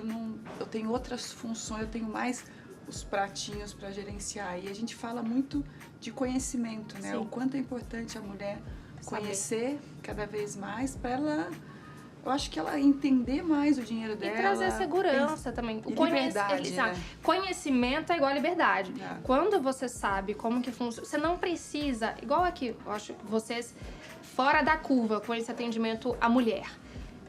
eu tenho outras funções, eu tenho mais os pratinhos para gerenciar. E a gente fala muito de conhecimento, né? Sim. O quanto é importante a mulher conhecer cada vez mais para ela Eu acho que ela entender mais o dinheiro dela. E trazer segurança também. E liberdade, né? Conhecimento é igual a liberdade. É. Quando você sabe como que funciona, você não precisa, igual aqui, eu acho que vocês fora da curva com esse atendimento à mulher.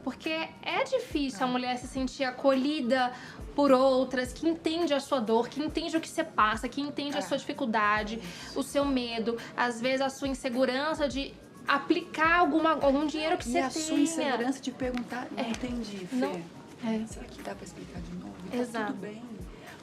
Porque é difícil a mulher se sentir acolhida por outras, que entende a sua dor, que entende o que você passa, que entende a sua dificuldade, o seu medo, às vezes a sua insegurança de aplicar algum dinheiro que você tenha. E a sua insegurança de perguntar, não entendi, Fê. Não. Será que dá pra explicar de novo? Exato. Tá tudo bem.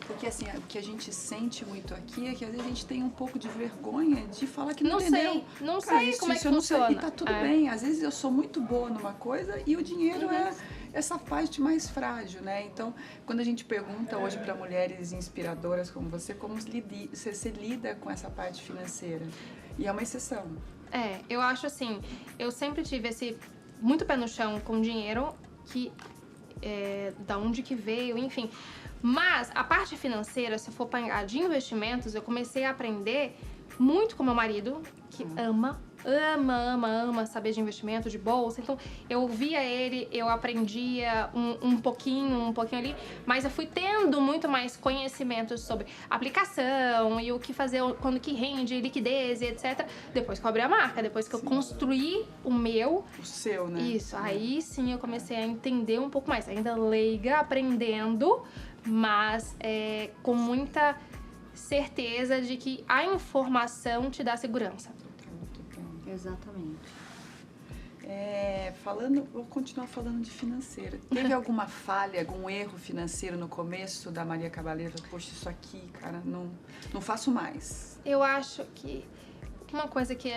Porque assim, o que a gente sente muito aqui é que às vezes a gente tem um pouco de vergonha de falar que não entendeu. Não Cara, sei isso, como é que eu não sei. funciona. E tá tudo bem. Às vezes eu sou muito boa numa coisa e o dinheiro é essa parte mais frágil, né? Então, quando a gente pergunta hoje para mulheres inspiradoras como você, como você se lida com essa parte financeira? E é uma exceção. Eu acho assim, eu sempre tive esse muito pé no chão com dinheiro, que da onde que veio, enfim. Mas a parte financeira, se for pagar de investimentos, eu comecei a aprender muito com meu marido, que ama saber de investimento, de bolsa. Então, eu via ele, eu aprendia um pouquinho ali, mas eu fui tendo muito mais conhecimentos sobre aplicação e o que fazer quando que rende, liquidez e etc. Depois que eu abri a marca, depois que eu construí o meu. O seu, né? Isso, aí sim eu comecei a entender um pouco mais. Ainda leiga, aprendendo, mas com muita certeza de que a informação te dá segurança. Exatamente. Vou continuar falando de financeira. Teve alguma falha, algum erro financeiro no começo da Maria Cabaleira? Poxa, isso aqui, cara, não faço mais. Eu acho que uma coisa que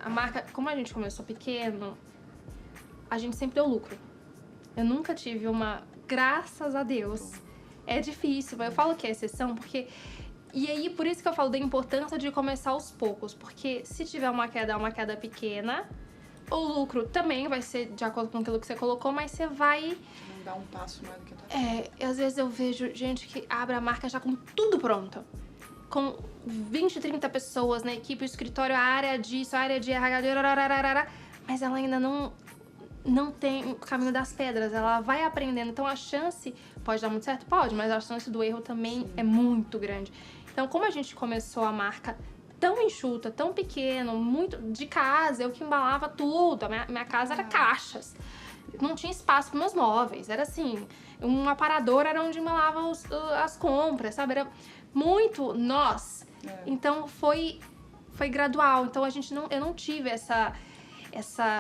a marca, como a gente começou pequeno, a gente sempre deu lucro. Eu nunca tive graças a Deus. É difícil, mas eu falo que é exceção porque... E aí, por isso que eu falo da importância de começar aos poucos, porque se tiver uma queda pequena, o lucro também vai ser de acordo com aquilo que você colocou, mas você vai... Não dá um passo mais do que tá. Às vezes eu vejo gente que abre a marca já com tudo pronto. Com 20, 30 pessoas na equipe, o escritório, a área disso, a área de RH, mas ela ainda não tem o caminho das pedras, ela vai aprendendo. Então a chance pode dar muito certo? Pode, mas a chance do erro também é muito grande. Então, como a gente começou a marca tão enxuta, tão pequeno, muito de casa, eu que embalava tudo, a minha casa era caixas. Não tinha espaço para meus móveis, era assim, um aparador era onde embalava as compras, sabe? Era muito nós. Então, foi gradual. Então, eu não tive essa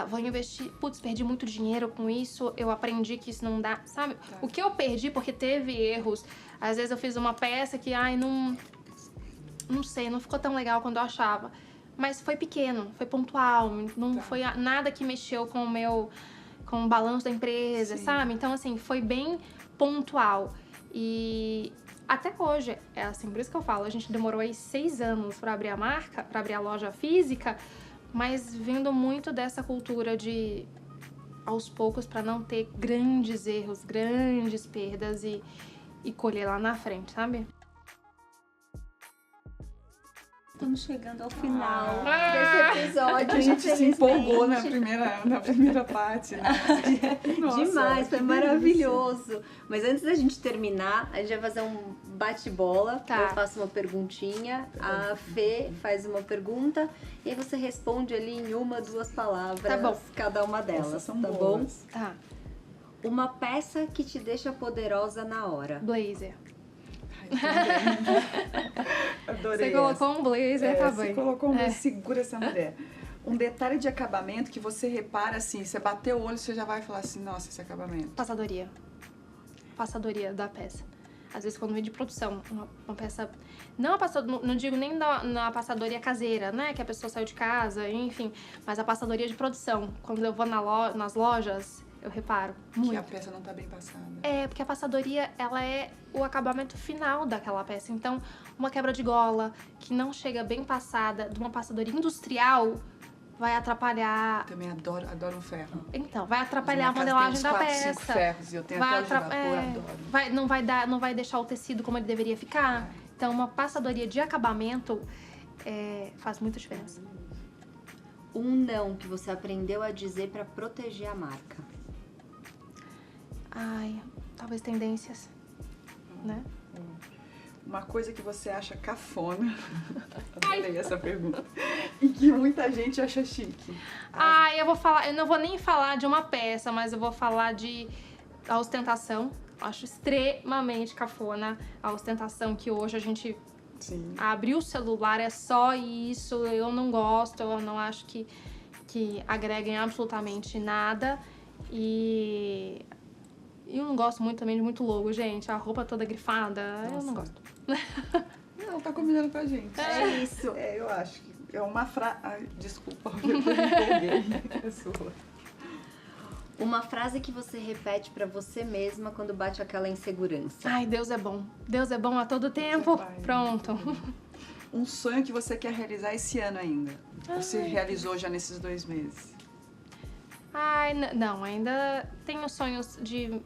vou investir, putz, perdi muito dinheiro com isso, eu aprendi que isso não dá, sabe? O que eu perdi, porque teve erros, às vezes eu fiz uma peça que, não sei, não ficou tão legal quando eu achava, mas foi pequeno, foi pontual, não foi nada que mexeu com o balanço da empresa, sabe? Então, assim, foi bem pontual. E até hoje, é assim, por isso que eu falo, a gente demorou aí 6 anos pra abrir a marca, pra abrir a loja física, mas vindo muito dessa cultura de, aos poucos, pra não ter grandes erros, grandes perdas e colher lá na frente, sabe? Estamos chegando ao final desse episódio. A gente se empolgou na primeira parte, né? Nossa, demais, foi maravilhoso. Mas antes da gente terminar, a gente vai fazer um bate-bola. Eu faço uma perguntinha, a Fê faz uma pergunta e aí você responde ali em 1, 2 palavras, cada uma delas. Essas são tá boas. Bom? Tá. Uma peça que te deixa poderosa na hora. Blazer. Adorei. Você colocou um blazer, tá bem. Você colocou um blazer, segura essa mulher. Um detalhe de acabamento que você repara assim, você bateu o olho, você já vai falar assim, nossa, esse acabamento. Passadoria. Passadoria da peça. Às vezes quando vem de produção, uma peça... Não digo nem na passadoria caseira, né? Que a pessoa saiu de casa, enfim. Mas a passadoria de produção. Quando eu vou nas lojas... Eu reparo muito. Que a peça não tá bem passada. Porque a passadoria, ela é o acabamento final daquela peça. Então, uma quebra de gola que não chega bem passada, de uma passadoria industrial, vai atrapalhar... Também adoro um ferro. Então, vai atrapalhar a modelagem da peça. 5 ferros, e eu tenho até o girador, adoro. Não vai deixar o tecido como ele deveria ficar. Então, uma passadoria de acabamento faz muita diferença. Um não que você aprendeu a dizer pra proteger a marca. Talvez tendências, né? Uma coisa que você acha cafona, adorei essa pergunta, e que muita gente acha chique. Eu não vou nem falar de uma peça, mas eu vou falar da ostentação. Acho extremamente cafona a ostentação que hoje a gente abre o celular, é só isso, eu não gosto, eu não acho que agreguem absolutamente nada. E eu não gosto muito também de muito logo, gente. A roupa toda grifada, eu não gosto. Não, tá combinando com a gente. É isso. Eu acho que é uma frase... Desculpa, eu me empolguei. É sua. Uma frase que você repete pra você mesma quando bate aquela insegurança. Deus é bom. Deus é bom a todo tempo. Pronto. Um sonho que você quer realizar esse ano ainda? Você realizou já nesses 2 meses? Não, ainda tenho sonhos de...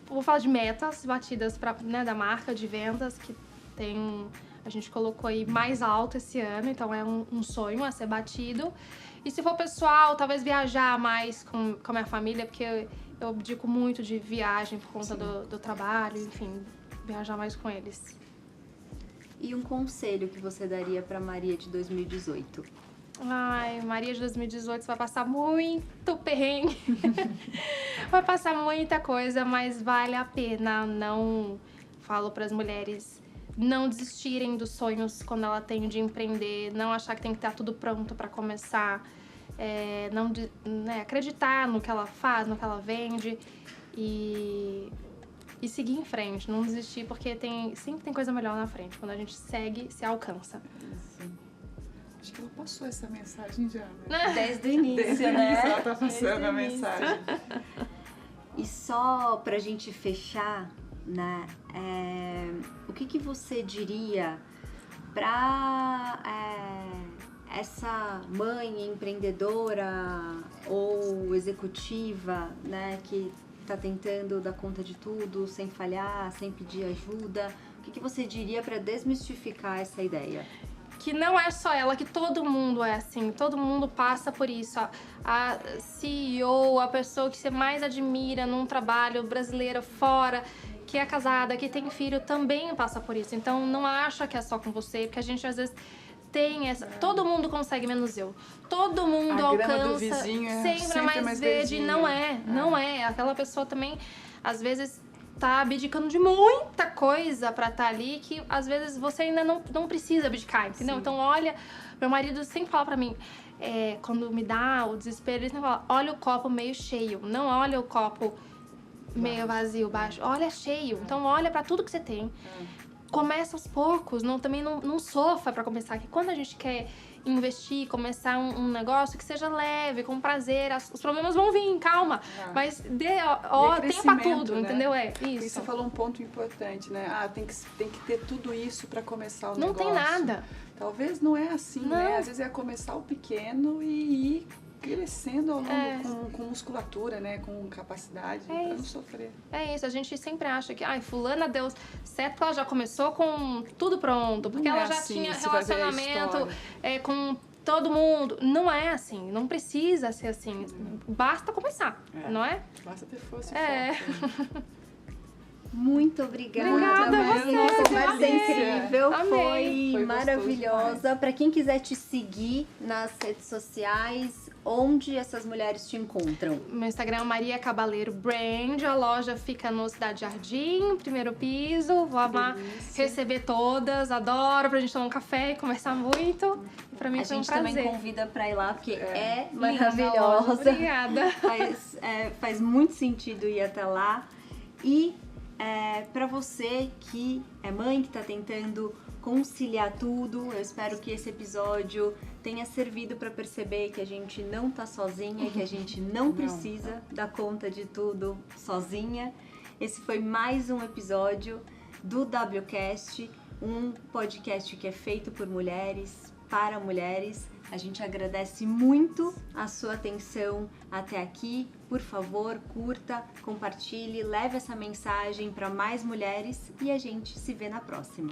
Vou falar de metas batidas da marca de vendas, que a gente colocou aí mais alto esse ano, então é um sonho a ser batido. E se for pessoal, talvez viajar mais com a minha família, porque eu abdico muito de viagem por conta do trabalho, enfim, viajar mais com eles. E um conselho que você daria pra Maria de 2018? Maria de 2018, você vai passar muito perrengue. Vai passar muita coisa, mas vale a pena. Não falo para as mulheres não desistirem dos sonhos quando ela tem de empreender, não achar que tem que estar tudo pronto para começar, acreditar no que ela faz, no que ela vende e seguir em frente, não desistir, porque sempre tem coisa melhor na frente. Quando a gente segue, se alcança. Isso. Acho que ela passou essa mensagem já, né? Desde o início, Desde o né? início ela tá passando a mensagem. E só pra gente fechar, né? O que você diria pra essa mãe empreendedora ou executiva, né? Que tá tentando dar conta de tudo, sem falhar, sem pedir ajuda. O que você diria pra desmistificar essa ideia? Que não é só ela, que todo mundo é assim, todo mundo passa por isso. A CEO, a pessoa que você mais admira num trabalho, brasileira fora, que é casada, que tem filho, também passa por isso. Então não acha que é só com você, porque a gente às vezes tem essa... Todo mundo consegue, menos eu. Todo mundo alcança do vizinho sempre mais verde. Não é. Aquela pessoa também, às vezes... tá abdicando de muita coisa pra estar ali, que às vezes você ainda não precisa abdicar, entendeu? Sim. Então olha, meu marido sempre fala pra mim, quando me dá o desespero, ele sempre fala, olha o copo meio cheio, não olha o copo meio vazio, baixo, olha cheio, então olha pra tudo que você tem. Começa aos poucos, também não sofra pra começar, que quando a gente quer investir, começar um negócio que seja leve, com prazer, os problemas vão vir, calma, mas tem pra tudo, né? Entendeu? Isso. E você falou um ponto importante, né? Tem que ter tudo isso pra começar o negócio. Não tem nada. Talvez não é assim, né? Às vezes é começar o pequeno e ir crescendo ao longo com musculatura, né? Com capacidade, pra não sofrer. É isso, a gente sempre acha que, fulana deu certo porque ela já começou com tudo pronto, porque ela já tinha relacionamento com todo mundo. Não é assim, não precisa ser assim. Basta começar, não é? Basta ter força e foco. Muito obrigada. Obrigada a você. Nossa, conversa incrível. Amei. Foi maravilhosa. Para quem quiser te seguir nas redes sociais, onde essas mulheres te encontram? Meu Instagram é Maria Cabaleiro Brand. A loja fica no Cidade Jardim, primeiro piso. Vou amar receber todas. Adoro pra gente tomar um café e conversar muito. Pra mim foi um prazer. A gente também convida pra ir lá, porque é maravilhosa. Obrigada. Faz muito sentido ir até lá. E para você que é mãe, que está tentando conciliar tudo, eu espero que esse episódio tenha servido para perceber que a gente não tá sozinha, que a gente não precisa dar conta de tudo sozinha. Esse foi mais um episódio do WCast, um podcast que é feito por mulheres, para mulheres. A gente agradece muito a sua atenção até aqui. Por favor, curta, compartilhe, leve essa mensagem para mais mulheres e a gente se vê na próxima.